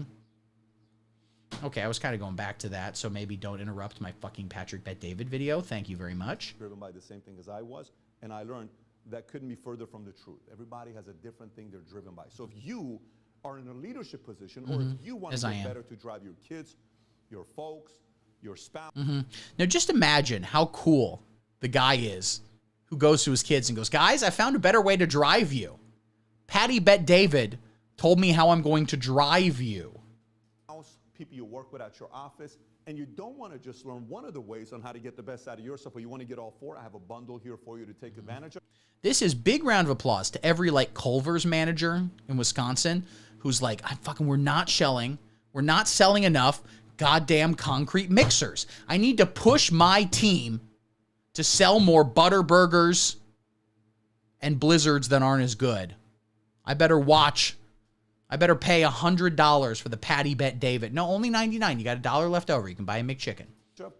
Okay, I was kind of going back to that, so maybe don't interrupt my fucking Patrick Bet-David video. Thank you very much. Driven by the same thing as I was, and I learned that couldn't be further from the truth. Everybody has a different thing they're driven by. So if you are in a leadership position, or if you want to get better to drive your kids, your folks, your spouse. Now just imagine how cool the guy is who goes to his kids and goes, "Guys, I found a better way to drive you. Patty Bet-David told me how I'm going to drive you." People you work with at your office, and you don't want to just learn one of the ways on how to get the best out of yourself, but you want to get all four. I have a bundle here for you to take advantage of. This is big round of applause to every like Culver's manager in Wisconsin who's like, we're not selling enough goddamn concrete mixers. I need to push my team to sell more butter burgers and blizzards that aren't as good. I better pay $100 for the Patty Bet-David. No, only $99. You got $1 left over. You can buy a McChicken. So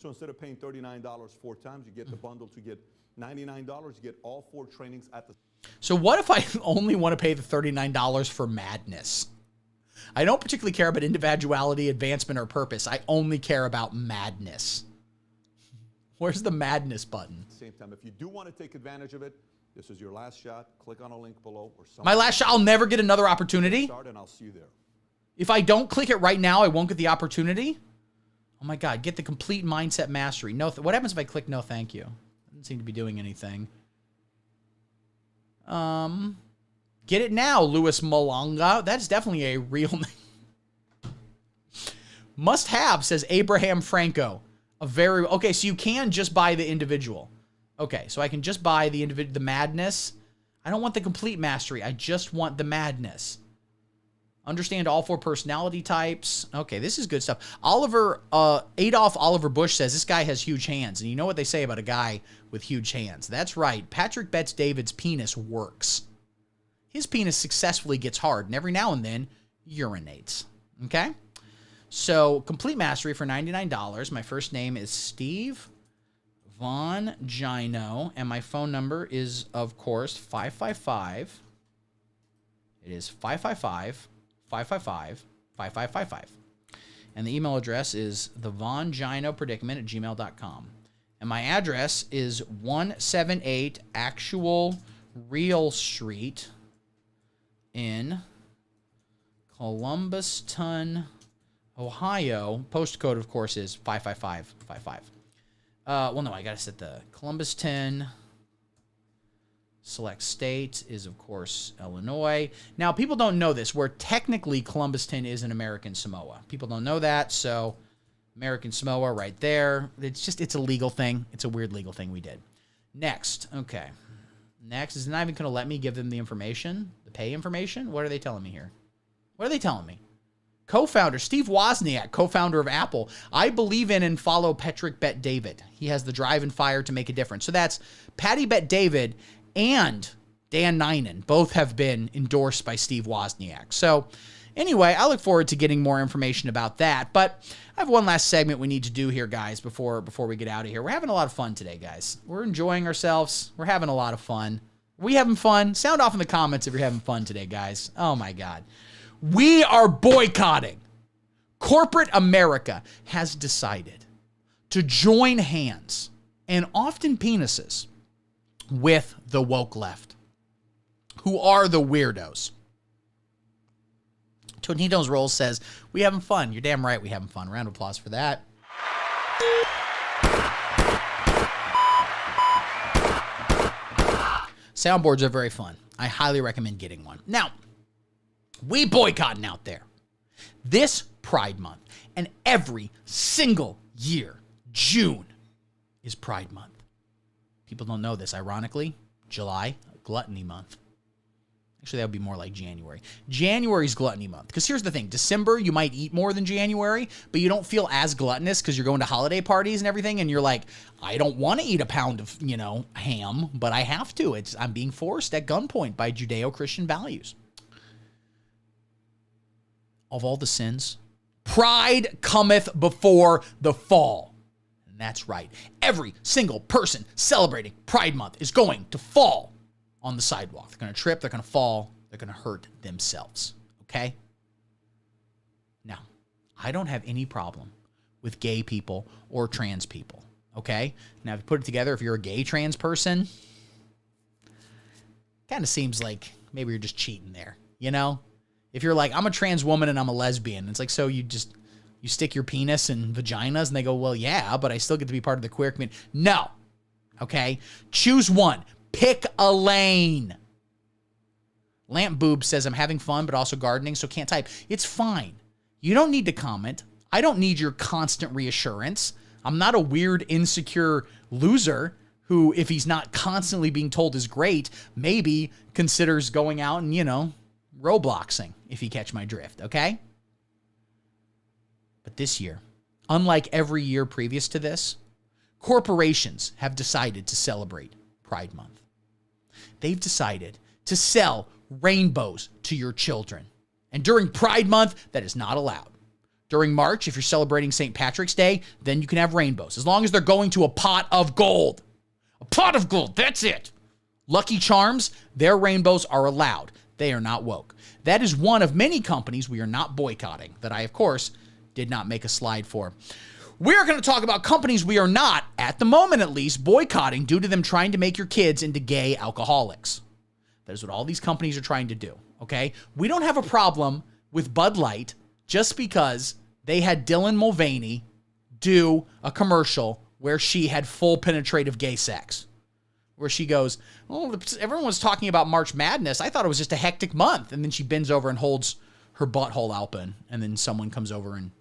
instead of paying $39 4 times, you get the bundle to get $99. You get all 4 trainings at the... So what if I only want to pay the $39 for madness? I don't particularly care about individuality, advancement, or purpose. I only care about madness. Where's the madness button? Same time, if you do want to take advantage of it, this is your last shot. Click on a link below. Or my last shot, I'll never get another opportunity? Start and I'll see you there. If I don't click it right now, I won't get the opportunity? Oh my God, get the complete mindset mastery. No, what happens if I click no thank you? Doesn't seem to be doing anything. Get it now, Louis Malonga. That's definitely a real name. Must have, says Abraham Franco. Okay, so you can just buy the individual. Okay, so I can just buy the madness. I don't want the complete mastery. I just want the madness. Understand all 4 personality types. Okay, this is good stuff. Adolf Oliver Bush says this guy has huge hands. And you know what they say about a guy with huge hands. That's right. Patrick Bet-David's penis works. His penis successfully gets hard, and every now and then urinates. Okay? So, complete mastery for $99. My first name is Steve Vongino, and my phone number is, of course, 555. It is 555-555-5555. And the email address is thevonginopredicament@gmail.com. And my address is 178 Actual Real Street, in Columbuston, Ohio. Postal code, of course, is 55555. Well, no, I got to set the Columbuston. Select state is, of course, Illinois. Now, people don't know this, where technically Columbuston is in American Samoa. People don't know that, so American Samoa right there. It's a legal thing. It's a weird legal thing we did. Next, okay. Next is not even going to let me give them the information, the pay information. What are they telling me here? What are they telling me? Co-founder, Steve Wozniak, co-founder of Apple. I believe in and follow Patrick Bet-David. He has the drive and fire to make a difference. So that's Patty Bet-David and Dan Ninen. Both have been endorsed by Steve Wozniak. So anyway, I look forward to getting more information about that. But I have one last segment we need to do here, guys, before we get out of here. We're having a lot of fun today, guys. We're enjoying ourselves. We're having a lot of fun. Are we having fun? Sound off in the comments if you're having fun today, guys. Oh, my God. We are boycotting. Corporate America has decided to join hands, and often penises, with the woke left, who are the weirdos. Tonito's Rolls says, we having fun. You're damn right we having fun. Round of applause for that. Soundboards are very fun. I highly recommend getting one. Now, we boycotting out there. This Pride Month, and every single year, June is Pride Month. People don't know this. Ironically, July, Gluttony Month. Actually, that would be more like January. January's Gluttony Month. Because here's the thing. December, you might eat more than January, but you don't feel as gluttonous because you're going to holiday parties and everything, and you're like, I don't want to eat a pound of, ham, but I have to. I'm being forced at gunpoint by Judeo-Christian values. Of all the sins, pride cometh before the fall. And that's right. Every single person celebrating Pride Month is going to fall on the sidewalk. They're going to trip, they're going to fall, they're going to hurt themselves. Okay? Now, I don't have any problem with gay people or trans people. Okay? Now, if you put it together, if you're a gay trans person, kind of seems like maybe you're just cheating there, If you're like, I'm a trans woman and I'm a lesbian, it's like, so you stick your penis in vaginas, and they go, well, yeah, but I still get to be part of the queer community. No. Okay? Choose one. Pick a lane. Lamp Boob says, I'm having fun, but also gardening, so can't type. It's fine. You don't need to comment. I don't need your constant reassurance. I'm not a weird, insecure loser who, if he's not constantly being told is great, maybe considers going out and, Robloxing, if you catch my drift, okay? But this year, unlike every year previous to this, corporations have decided to celebrate Pride Month. They've decided to sell rainbows to your children. And during Pride Month, that is not allowed. During March, if you're celebrating St. Patrick's Day, then you can have rainbows, as long as they're going to a pot of gold. A pot of gold, that's it. Lucky Charms, their rainbows are allowed. They are not woke. That is one of many companies we are not boycotting, that I, of course, did not make a slide for. We're going to talk about companies we are not, at the moment at least, boycotting due to them trying to make your kids into gay alcoholics. That is what all these companies are trying to do, okay? We don't have a problem with Bud Light just because they had Dylan Mulvaney do a commercial where she had full penetrative gay sex. Where she goes, oh, everyone was talking about March Madness. I thought it was just a hectic month. And then she bends over and holds her butthole open. And then someone comes over and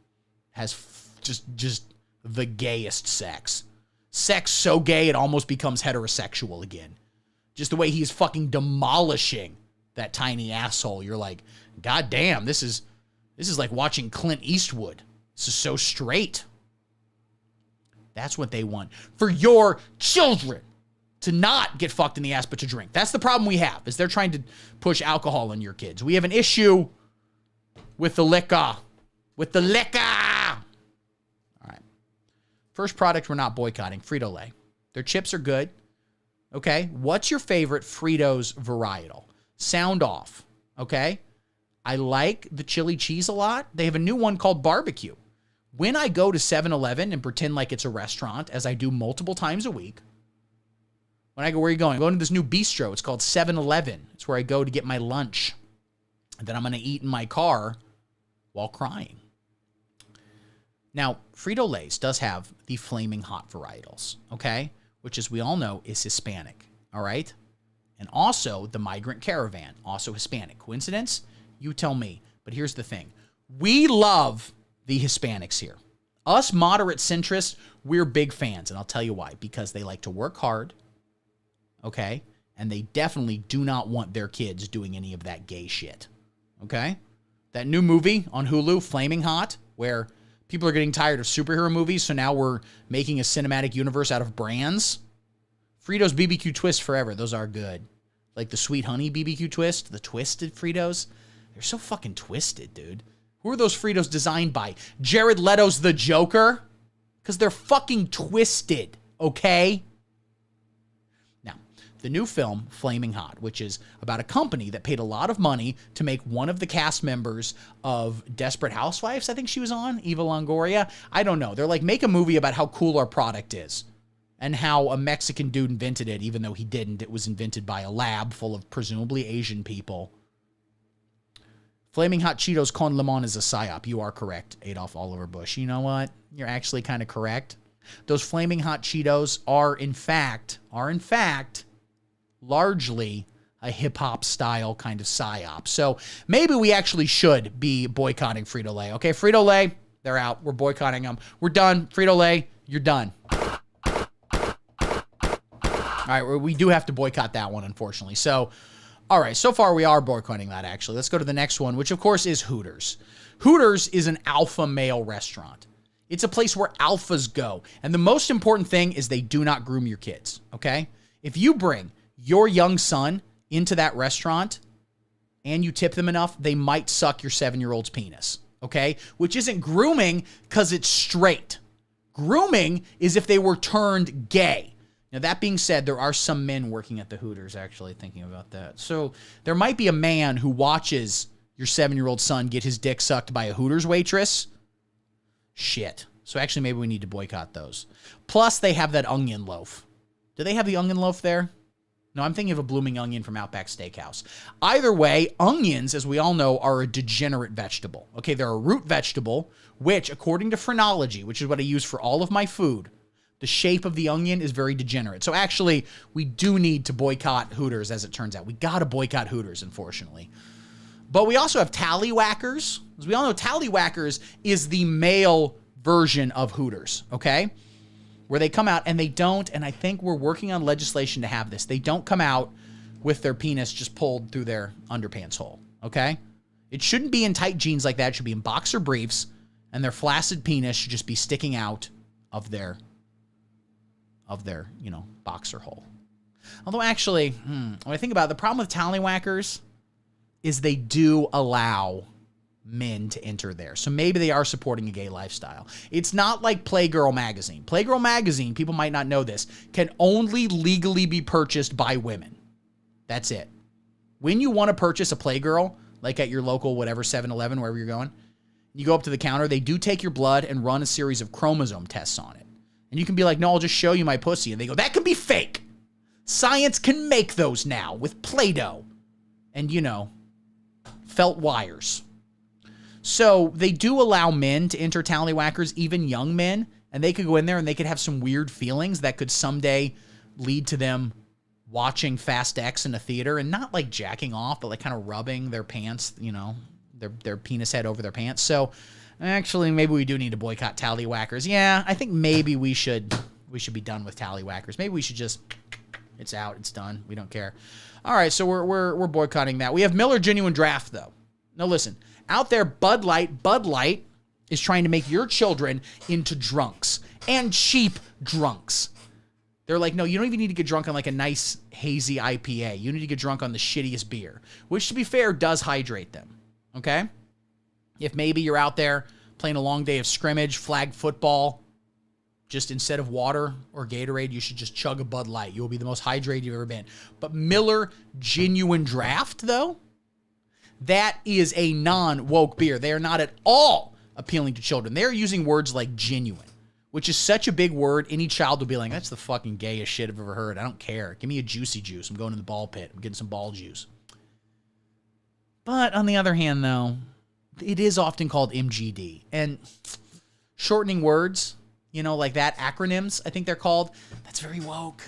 has just the gayest sex. Sex so gay it almost becomes heterosexual again. Just the way he's fucking demolishing that tiny asshole. You're like, God damn, this is like watching Clint Eastwood. This is so straight. That's what they want. For your children. To not get fucked in the ass, but to drink. That's the problem we have, is they're trying to push alcohol on your kids. We have an issue with the liquor. With the liquor! All right. First product we're not boycotting, Frito-Lay. Their chips are good. Okay? What's your favorite Fritos varietal? Sound off. Okay? I like the chili cheese a lot. They have a new one called barbecue. When I go to 7-Eleven and pretend like it's a restaurant, as I do multiple times a week, when I go, where are you going? I'm going to this new bistro. It's called 7-Eleven. It's where I go to get my lunch. that I'm going to eat in my car while crying. Now, Frito-Lay's does have the flaming hot varietals, okay? Which, as we all know, is Hispanic, all right? And also the Migrant Caravan, also Hispanic. Coincidence? You tell me. But here's the thing. We love the Hispanics here. Us moderate centrists, we're big fans, and I'll tell you why. Because they like to work hard, okay? And they definitely do not want their kids doing any of that gay shit, okay? That new movie on Hulu, Flaming Hot, where people are getting tired of superhero movies, so now we're making a cinematic universe out of brands. Fritos BBQ Twist forever. Those are good. Like the Sweet Honey BBQ Twist, the Twisted Fritos. They're so fucking twisted, dude. Who are those Fritos designed by? Jared Leto's The Joker? Because they're fucking twisted, okay? Now, the new film, Flaming Hot, which is about a company that paid a lot of money to make one of the cast members of Desperate Housewives, I think she was on, Eva Longoria. I don't know. They're like, make a movie about how cool our product is and how a Mexican dude invented it, even though he didn't. It was invented by a lab full of presumably Asian people. Flaming Hot Cheetos con limon is a psyop. You are correct, Adolf Oliver Bush. You know what? You're actually kind of correct. Those Flaming Hot Cheetos are in fact, largely a hip-hop style kind of psyop. So maybe we actually should be boycotting Frito-Lay. Okay, Frito-Lay, they're out. We're boycotting them. We're done. Frito-Lay, you're done. All right, we do have to boycott that one, unfortunately. So, all right, so far we are boycotting that, actually. Let's go to the next one, which, of course, is Hooters. Hooters is an alpha male restaurant. It's a place where alphas go. And the most important thing is they do not groom your kids, okay? If you bring your young son into that restaurant and you tip them enough, they might suck your 7-year-old's penis, okay? Which isn't grooming because it's straight. Grooming is if they were turned gay. Now, that being said, there are some men working at the Hooters, actually, thinking about that. So there might be a man who watches your 7-year-old son get his dick sucked by a Hooters waitress. Shit. So actually, maybe we need to boycott those. Plus, they have that onion loaf. Do they have the onion loaf there? No, I'm thinking of a blooming onion from Outback Steakhouse. Either way, onions, as we all know, are a degenerate vegetable. Okay, they're a root vegetable, which, according to phrenology, which is what I use for all of my food, the shape of the onion is very degenerate. So actually, we do need to boycott Hooters, as it turns out. We got to boycott Hooters, unfortunately. But we also have Tallywhackers. As we all know, Tallywhackers is the male version of Hooters, okay? Where they come out and they don't, and I think we're working on legislation to have this. They don't come out with their penis just pulled through their underpants hole, okay? It shouldn't be in tight jeans like that. It should be in boxer briefs, and their flaccid penis should just be sticking out of their boxer hole. Although actually, when I think about it, the problem with Tallywhackers is they do allow men to enter there. So maybe they are supporting a gay lifestyle. It's not like Playgirl magazine. Playgirl magazine, people might not know this, can only legally be purchased by women. That's it. When you want to purchase a Playgirl, like at your local whatever 7-Eleven, wherever you're going, you go up to the counter, they do take your blood and run a series of chromosome tests on it. And you can be like, no, I'll just show you my pussy. And they go, that could be fake. Science can make those now with Play-Doh and, felt wires. So they do allow men to enter Tallywhackers, even young men, and they could go in there and they could have some weird feelings that could someday lead to them watching Fast X in a theater and not like jacking off, but like kind of rubbing their pants, their penis head over their pants. So actually, maybe we do need to boycott Tallywhackers. Yeah, I think maybe we should be done with Tallywhackers. Maybe we should just, it's out, it's done, we don't care. All right, so we're boycotting that. We have Miller Genuine Draft, though. Now listen, out there, Bud Light is trying to make your children into drunks and cheap drunks. They're like, no, you don't even need to get drunk on like a nice hazy IPA. You need to get drunk on the shittiest beer, which to be fair does hydrate them, okay? If maybe you're out there playing a long day of scrimmage, flag football, just instead of water or Gatorade, you should just chug a Bud Light. You will be the most hydrated you've ever been. But Miller Genuine Draft, though, that is a non-woke beer. They are not at all appealing to children. They are using words like genuine, which is such a big word. Any child will be like, that's the fucking gayest shit I've ever heard. I don't care. Give me a juicy juice. I'm going to the ball pit. I'm getting some ball juice. But on the other hand, though, it is often called MGD. And shortening words, you know, like that, acronyms, I think they're called, that's very woke.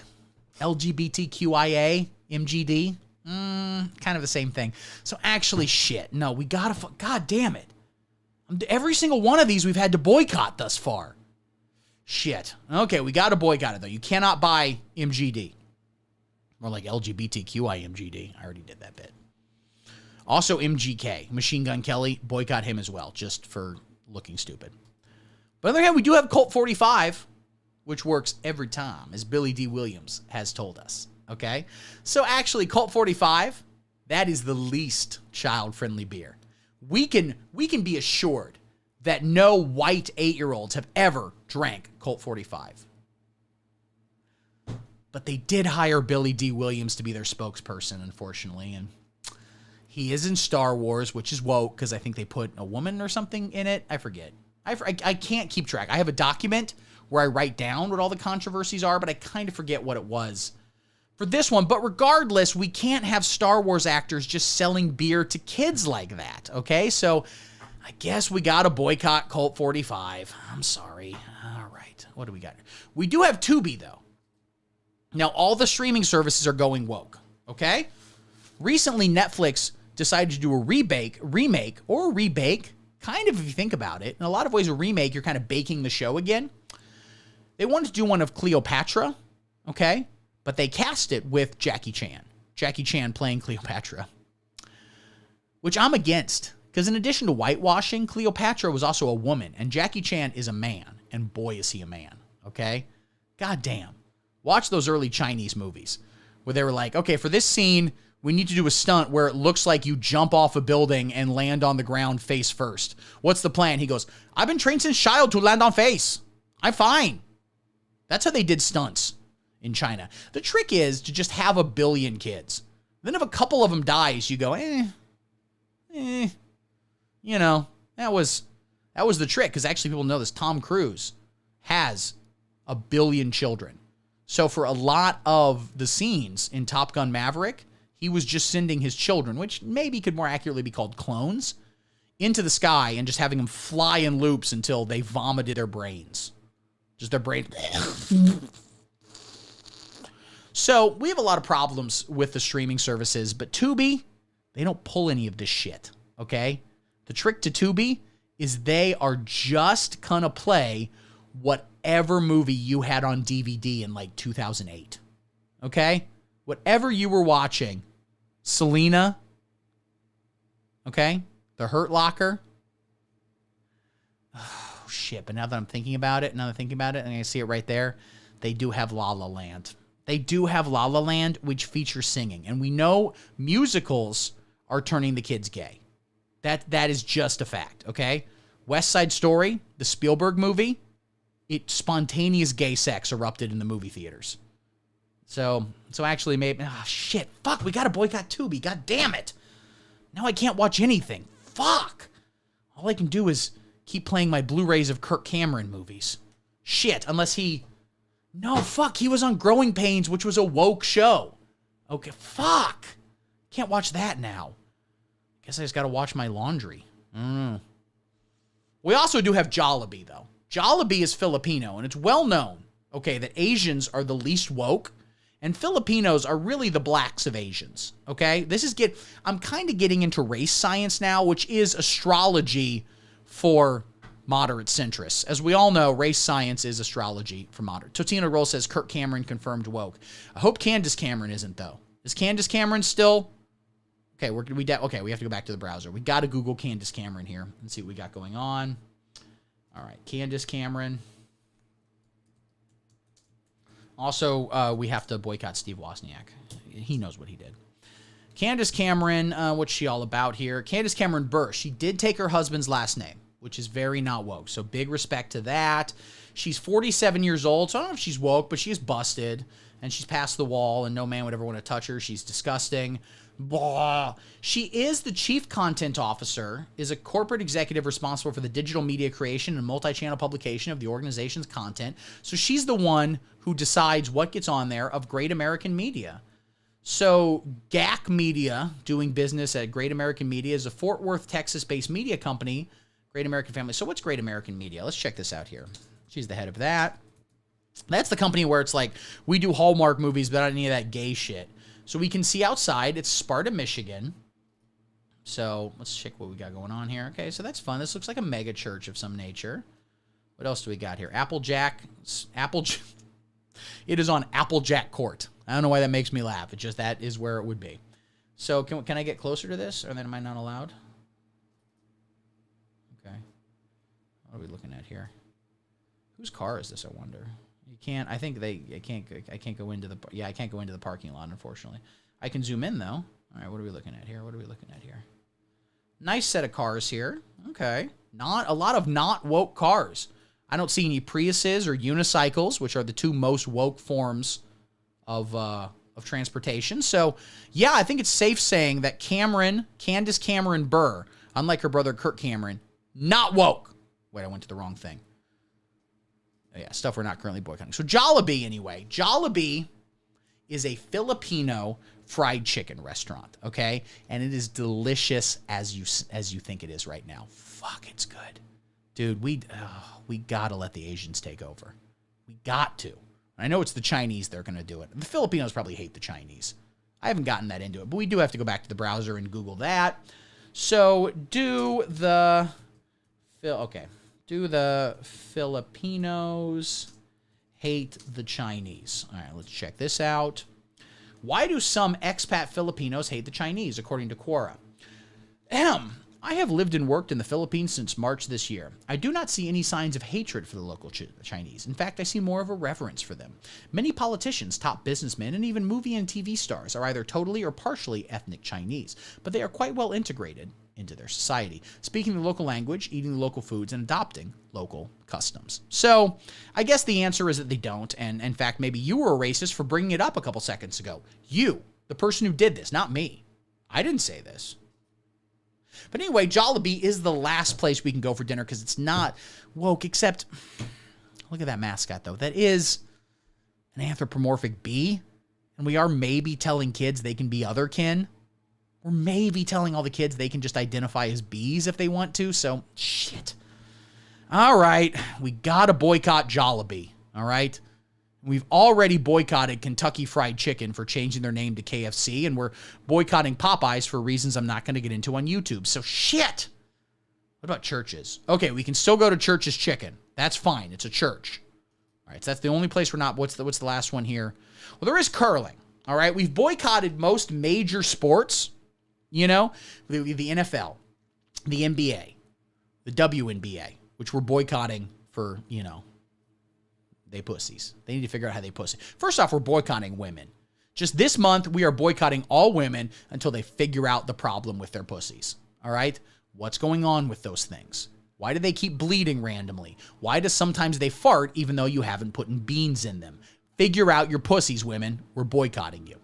LGBTQIA, MGD, kind of the same thing. So actually, shit, no, we gotta, God damn it. Every single one of these we've had to boycott thus far. Shit. Okay, we gotta boycott it, though. You cannot buy MGD. More like LGBTQI MGD. I already did that bit. Also, MGK, Machine Gun Kelly, boycott him as well, just for looking stupid. But on the other hand, we do have Colt 45, which works every time, as Billy D. Williams has told us. Okay? So actually, Colt 45, that is the least child-friendly beer. We can be assured that no white 8-year-olds have ever drank Colt 45. But they did hire Billy D. Williams to be their spokesperson, unfortunately, and he is in Star Wars, which is woke, because I think they put a woman or something in it. I forget. I can't keep track. I have a document where I write down what all the controversies are, but I kind of forget what it was for this one. But regardless, we can't have Star Wars actors just selling beer to kids like that, okay? So I guess we got to boycott Colt 45. I'm sorry. All right. What do we got? We do have Tubi, though. Now, all the streaming services are going woke, okay? Recently, Netflix decided to do a remake, kind of if you think about it. In a lot of ways, a remake, you're kind of baking the show again. They wanted to do one of Cleopatra, okay? But they cast it with Jackie Chan. Jackie Chan playing Cleopatra, which I'm against. Because in addition to whitewashing, Cleopatra was also a woman, and Jackie Chan is a man, and boy is he a man, okay? God damn. Watch those early Chinese movies where they were like, okay, for this scene, we need to do a stunt where it looks like you jump off a building and land on the ground face first. What's the plan? He goes, I've been trained since child to land on face. I'm fine. That's how they did stunts in China. The trick is to just have 1 billion kids. Then if a couple of them dies, you go, you know, that was the trick. Because actually people know this. Tom Cruise has 1 billion children. So for a lot of the scenes in Top Gun Maverick, he was just sending his children, which maybe could more accurately be called clones, into the sky and just having them fly in loops until they vomited their brains. Just their brain. So we have a lot of problems with the streaming services, but Tubi, they don't pull any of this shit, okay? The trick to Tubi is they are just gonna play whatever movie you had on DVD in like 2008, okay? Whatever you were watching, Selena, okay? The Hurt Locker. Oh, shit. But now that I'm thinking about it, and I see it right there, they do have La La Land. They do have La La Land, which features singing. And we know musicals are turning the kids gay. That is just a fact, okay? West Side Story, the Spielberg movie, spontaneous gay sex erupted in the movie theaters. So actually maybe, shit, fuck, we gotta boycott Tubi, god damn it. Now I can't watch anything, fuck. All I can do is keep playing my Blu-rays of Kirk Cameron movies. Shit, unless he was on Growing Pains, which was a woke show. Okay, fuck. Can't watch that now. Guess I just gotta watch my laundry. We also do have Jollibee, though. Jollibee is Filipino, and it's well known, okay, that Asians are the least woke, and Filipinos are really the blacks of Asians, okay? I'm kind of getting into race science now, which is astrology for moderate centrists. As we all know, race science is astrology for moderate. Totina Roll says Kirk Cameron confirmed woke. I hope Candace Cameron isn't, though. Is Candace Cameron still? Okay, we have to go back to the browser. We got to Google Candace Cameron here and see what we got going on. All right, Candace Cameron. Also, we have to boycott Steve Wozniak. He knows what he did. Candace Cameron, what's she all about here? Candace Cameron Bure. She did take her husband's last name, which is very not woke. So big respect to that. She's 47 years old, so I don't know if she's woke, but she is busted, and she's past the wall, and no man would ever want to touch her. She's disgusting. Blah. She is the chief content officer, is a corporate executive responsible for the digital media creation and multi-channel publication of the organization's content. So she's the one who decides what gets on there of great American media. So GAC Media, doing business at Great American Media, is a Fort Worth, Texas-based media company. Great American Family. So what's Great American Media? Let's check this out here. She's the head of that. That's the company where it's like, we do Hallmark movies, but not any of that gay shit. So we can see outside. It's Sparta, Michigan. So let's check what we got going on here. Okay, so that's fun. This looks like a mega church of some nature. What else do we got here? It is on Applejack Court. I don't know why that makes me laugh. It's just that is where it would be. So can I get closer to this, or then am I not allowed? Okay. What are we looking at here? Whose car is this, I wonder? You can't. I think I can't go into the. Yeah, I can't go into the parking lot, unfortunately. I can zoom in though. All right. What are we looking at here? What are we looking at here? Nice set of cars here. Okay. Not a lot of not woke cars. I don't see any Priuses or unicycles, which are the two most woke forms of transportation. So, yeah, I think it's safe saying that Candace Cameron Burr, unlike her brother Kirk Cameron, not woke. Wait, I went to the wrong thing. Oh, yeah, stuff we're not currently boycotting. So Jollibee, anyway. Jollibee is a Filipino fried chicken restaurant, okay? And it is delicious as you think it is right now. Fuck, it's good. Dude, we got to let the Asians take over. We got to. I know it's the Chinese that are going to do it. The Filipinos probably hate the Chinese. I haven't gotten that into it, but we do have to go back to the browser and Google that. So do the Filipinos hate the Chinese? All right, let's check this out. Why do some expat Filipinos hate the Chinese, according to Quora? I have lived and worked in the Philippines since March this year. I do not see any signs of hatred for the local Chinese. In fact, I see more of a reverence for them. Many politicians, top businessmen, and even movie and TV stars are either totally or partially ethnic Chinese, but they are quite well integrated into their society, speaking the local language, eating the local foods, and adopting local customs. So I guess the answer is that they don't, and in fact, maybe you were a racist for bringing it up a couple seconds ago. You, the person who did this, not me. I didn't say this. But anyway, Jollibee is the last place we can go for dinner because it's not woke, except, look at that mascot, though. That is an anthropomorphic bee, and we are maybe telling kids they can be otherkin. We're maybe telling all the kids they can just identify as bees if they want to, so shit. All right, we got to boycott Jollibee, all right? We've already boycotted Kentucky Fried Chicken for changing their name to KFC, and we're boycotting Popeyes for reasons I'm not going to get into on YouTube. So shit. What about Church's? Okay, we can still go to Church's Chicken. That's fine. It's a church. All right, so that's the only place we're not. What's the last one here? Well, there is curling. All right, we've boycotted most major sports. You know, the NFL, the NBA, the WNBA, which we're boycotting for, you know, they pussies. They need to figure out how they pussy. First off, we're boycotting women. Just this month, we are boycotting all women until they figure out the problem with their pussies. All right? What's going on with those things? Why do they keep bleeding randomly? Why does sometimes they fart even though you haven't put beans in them? Figure out your pussies, women. We're boycotting you.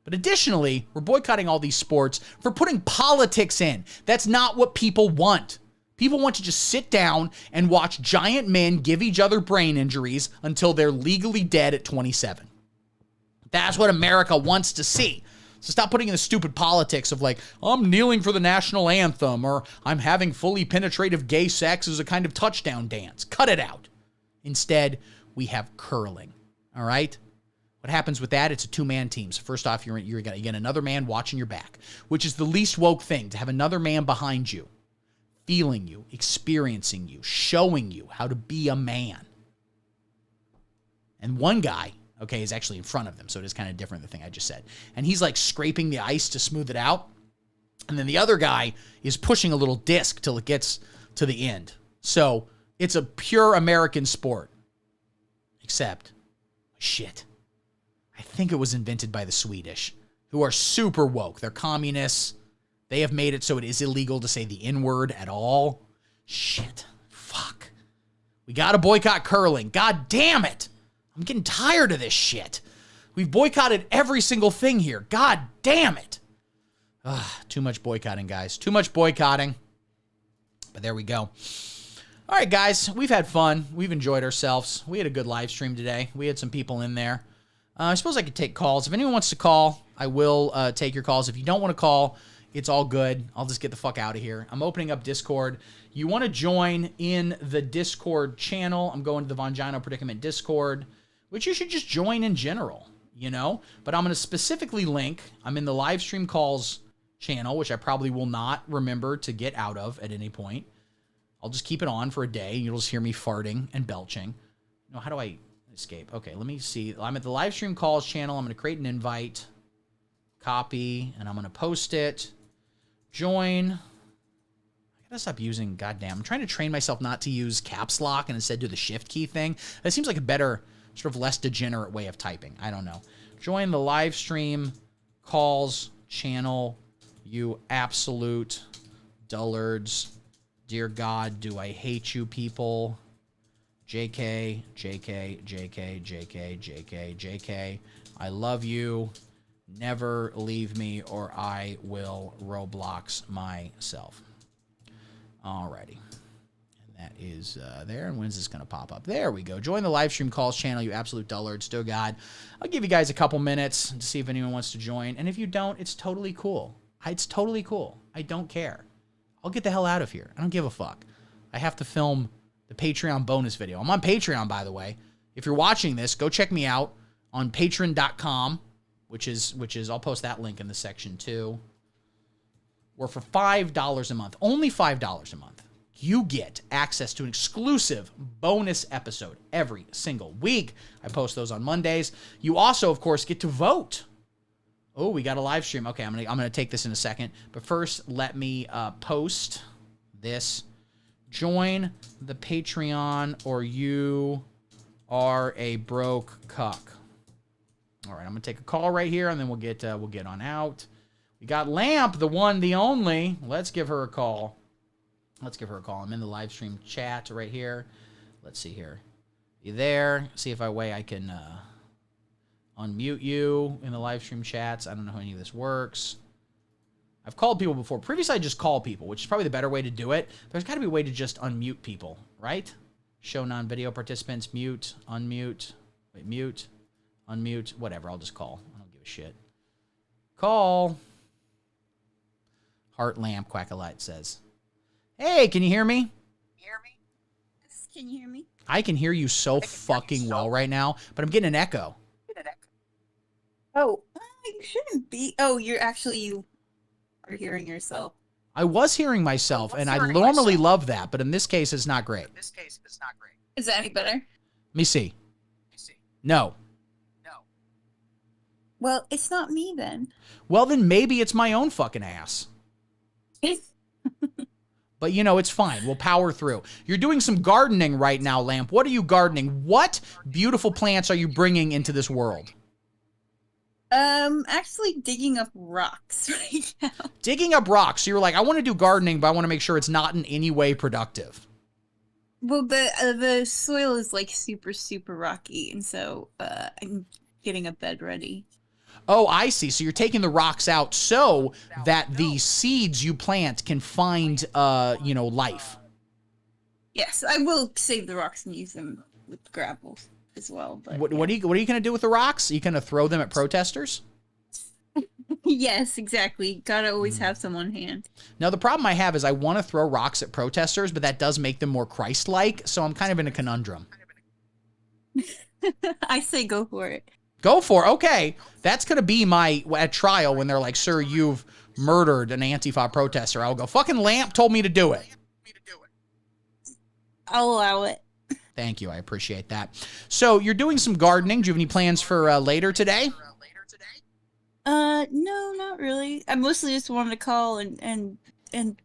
But additionally, we're boycotting all these sports for putting politics in. That's not what people want. People want to just sit down and watch giant men give each other brain injuries until they're legally dead at 27. That's what America wants to see. So stop putting in the stupid politics of like, I'm kneeling for the national anthem, or I'm having fully penetrative gay sex as a kind of touchdown dance. Cut it out. Instead, we have curling. All right? What happens with that? It's a two-man team. So first off, you're going to get another man watching your back, which is the least woke thing, to have another man behind you, feeling you, experiencing you, showing you how to be a man. And one guy, okay, is actually in front of them, so it is kind of different, the thing I just said. And he's like scraping the ice to smooth it out. And then the other guy is pushing a little disc till it gets to the end. So it's a pure American sport. Except, shit, I think it was invented by the Swedish, who are super woke. They're communists. They have made it so it is illegal to say the N-word at all. Shit. Fuck. We got to boycott curling. God damn it. I'm getting tired of this shit. We've boycotted every single thing here. God damn it. Too much boycotting, guys. Too much boycotting. But there we go. All right, guys. We've had fun. We've enjoyed ourselves. We had a good live stream today. We had some people in there. I suppose I could take calls. If anyone wants to call, I will take your calls. If you don't want to call, it's all good. I'll just get the fuck out of here. I'm opening up Discord. You want to join in the Discord channel. I'm going to the Vongino Predicament Discord, which you should just join in general, you know? But I'm going to specifically link, I'm in the live stream calls channel, which I probably will not remember to get out of at any point. I'll just keep it on for a day. You'll just hear me farting and belching. No, how do I escape? Okay, let me see. I'm at the live stream calls channel. I'm going to create an invite, copy, and I'm going to post it. Join. I gotta stop using, goddamn. I'm trying to train myself not to use caps lock and instead do the shift key thing. That seems like a better, sort of less degenerate way of typing. I don't know. Join the live stream calls channel, you absolute dullards. Dear God, do I hate you people. JK, JK, JK, JK, JK, JK. I love you. Never leave me or I will Roblox myself. Alrighty. And that is there. And when's this going to pop up? There we go. Join the live stream calls channel, you absolute dullards. Dear God. I'll give you guys a couple minutes to see if anyone wants to join. And if you don't, it's totally cool. It's totally cool. I don't care. I'll get the hell out of here. I don't give a fuck. I have to film the Patreon bonus video. I'm on Patreon, by the way. If you're watching this, go check me out on patreon.com. Which is, I'll post that link in the section too. Where for $5 a month, only $5 a month, you get access to an exclusive bonus episode every single week. I post those on Mondays. You also, of course, get to vote. Oh, we got a live stream. Okay, I'm gonna take this in a second. But first, let me post this. Join the Patreon or you are a broke cuck. All right, I'm going to take a call right here, and then we'll get on out. We got Lamp, the one, the only. Let's give her a call. I'm in the live stream chat right here. Let's see here. You there? See if I can unmute you in the live stream chats. I don't know how any of this works. I've called people before. Previously, I just call people, which is probably the better way to do it. There's got to be a way to just unmute people, right? Show non-video participants, mute, unmute, wait, mute. Unmute, whatever, I'll just call. I don't give a shit. Call. Heart Lamp, Quack-a-Light says. Hey, can you hear me? Yes, can you hear me? I can hear you so fucking well right now, but I'm getting an echo. Oh, you shouldn't be. Oh, you are hearing yourself. I was hearing myself, and I normally love that, but in this case, it's not great. Is that any better? Let me see. No. Well, it's not me then. Well, then maybe it's my own fucking ass. But, you know, it's fine. We'll power through. You're doing some gardening right now, Lamp. What are you gardening? What beautiful plants are you bringing into this world? Actually digging up rocks right now. Digging up rocks. So you're like, I want to do gardening, but I want to make sure it's not in any way productive. Well, the soil is like super, super rocky, and so I'm getting a bed ready. Oh, I see. So you're taking the rocks out so that the seeds you plant can find, life. Yes, I will save the rocks and use them with gravel as well. But what are you going to do with the rocks? Are you going to throw them at protesters? Yes, exactly. Gotta always have some on hand. Now, the problem I have is I want to throw rocks at protesters, but that does make them more Christ-like, so I'm kind of in a conundrum. I say go for it. Go for it. Okay. That's going to be my at trial when they're like, sir, you've murdered an Antifa protester. I'll go, fucking Lamp told me to do it. I'll allow it. Thank you. I appreciate that. So you're doing some gardening. Do you have any plans for later today? No, not really. I mostly just wanted to call and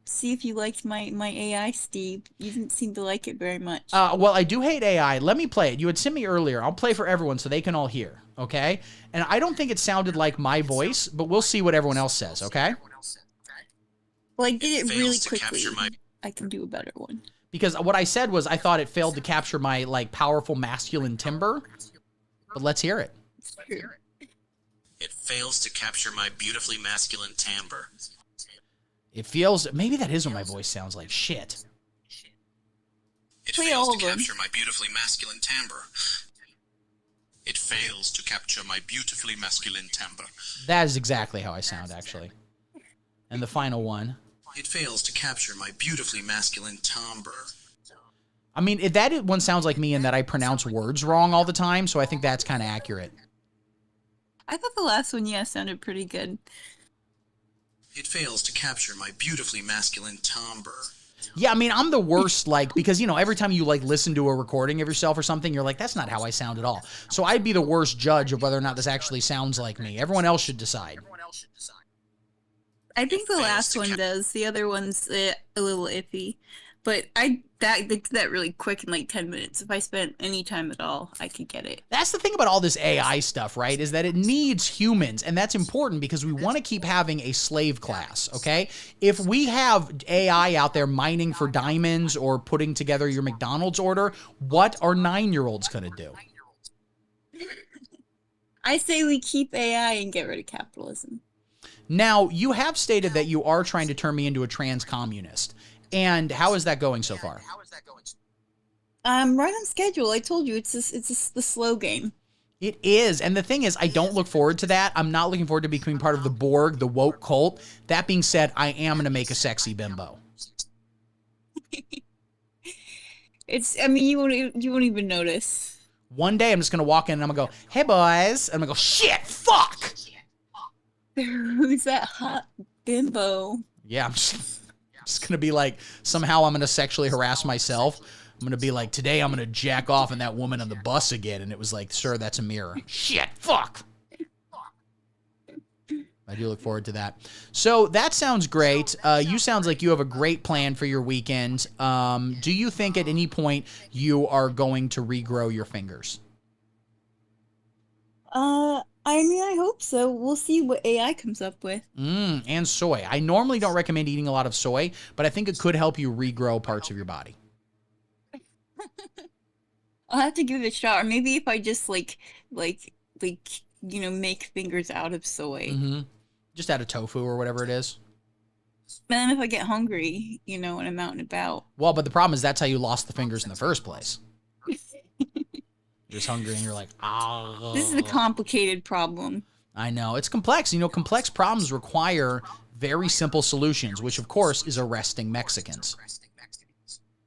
see if you liked my AI, Steve. You didn't seem to like it very much. Well, I do hate AI. Let me play it. You had sent me earlier. I'll play for everyone so they can all hear, okay? And I don't think it sounded like my voice, but we'll see what everyone else says, okay? Well, I did it really quickly. I can do a better one. Because what I said was I thought it failed to capture my, like, powerful masculine timbre. But let's hear it. It fails to capture my beautifully masculine timbre. It feels... Maybe that is what my voice sounds like. Shit. It fails to capture my beautifully masculine timbre. It fails to capture my beautifully masculine timbre. That is exactly how I sound, actually. And the final one. It fails to capture my beautifully masculine timbre. I mean, that one sounds like me in that I pronounce words wrong all the time, so I think that's kind of accurate. I thought the last one, yeah, sounded pretty good. It fails to capture my beautifully masculine timbre. Yeah, I mean, I'm the worst, like, because, you know, every time you, like, listen to a recording of yourself or something, you're like, that's not how I sound at all. So I'd be the worst judge of whether or not this actually sounds like me. Everyone else should decide. I think the last one does. The other one's a little iffy. But that did that really quick in like 10 minutes. If I spent any time at all, I could get it. That's the thing about all this AI stuff, right? Is that it needs humans, and that's important because we want to keep having a slave class, okay? If we have AI out there mining for diamonds or putting together your McDonald's order, what are 9-year-olds going to do? I say we keep AI and get rid of capitalism. Now, you have stated that you are trying to turn me into a trans communist. And how is that going so far? I'm right on schedule. I told you, it's the slow game. It is. And the thing is, I don't look forward to that. I'm not looking forward to becoming part of the Borg, the woke cult. That being said, I am going to make a sexy bimbo. I mean, you won't even notice. One day I'm just going to walk in and I'm going to go, hey, boys. And I'm going to go, shit, fuck. Who's that hot bimbo? Yeah, I'm just going to be like, somehow I'm going to sexually harass myself. I'm going to be like, today I'm going to jack off on that woman on the bus again. And it was like, sir, that's a mirror. Shit, fuck. I do look forward to that. So that sounds great. You sounds like you have a great plan for your weekend. Do you think at any point you are going to regrow your fingers? I mean, I hope so. We'll see what AI comes up with. And soy. I normally don't recommend eating a lot of soy, but I think it could help you regrow parts of your body. I'll have to give it a shot. Or maybe if I just like make fingers out of soy. Mm-hmm. Just out of tofu or whatever it is. And then if I get hungry, when I'm out and about. Well, but the problem is that's how you lost the fingers in the first place. You're just hungry and you're like, ah. This is a complicated problem. I know. It's complex. Complex problems require very simple solutions, which, of course, is arresting Mexicans.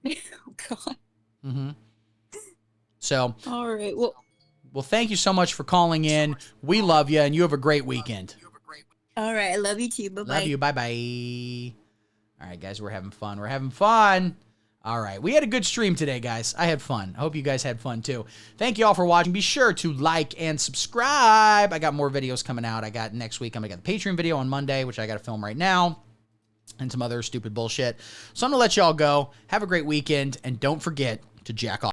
Oh, God. Mm-hmm. So. All right. Well, thank you so much for calling in. We love you, and you have a great weekend. All right. I love you, too. Bye-bye. Love you. Bye-bye. All right, guys. We're having fun. We're having fun. All right. We had a good stream today, guys. I had fun. I hope you guys had fun, too. Thank you all for watching. Be sure to like and subscribe. I got more videos coming out. I got next week. I'm going to get the Patreon video on Monday, which I got to film right now, and some other stupid bullshit. So I'm going to let y'all go. Have a great weekend, and don't forget to jack off.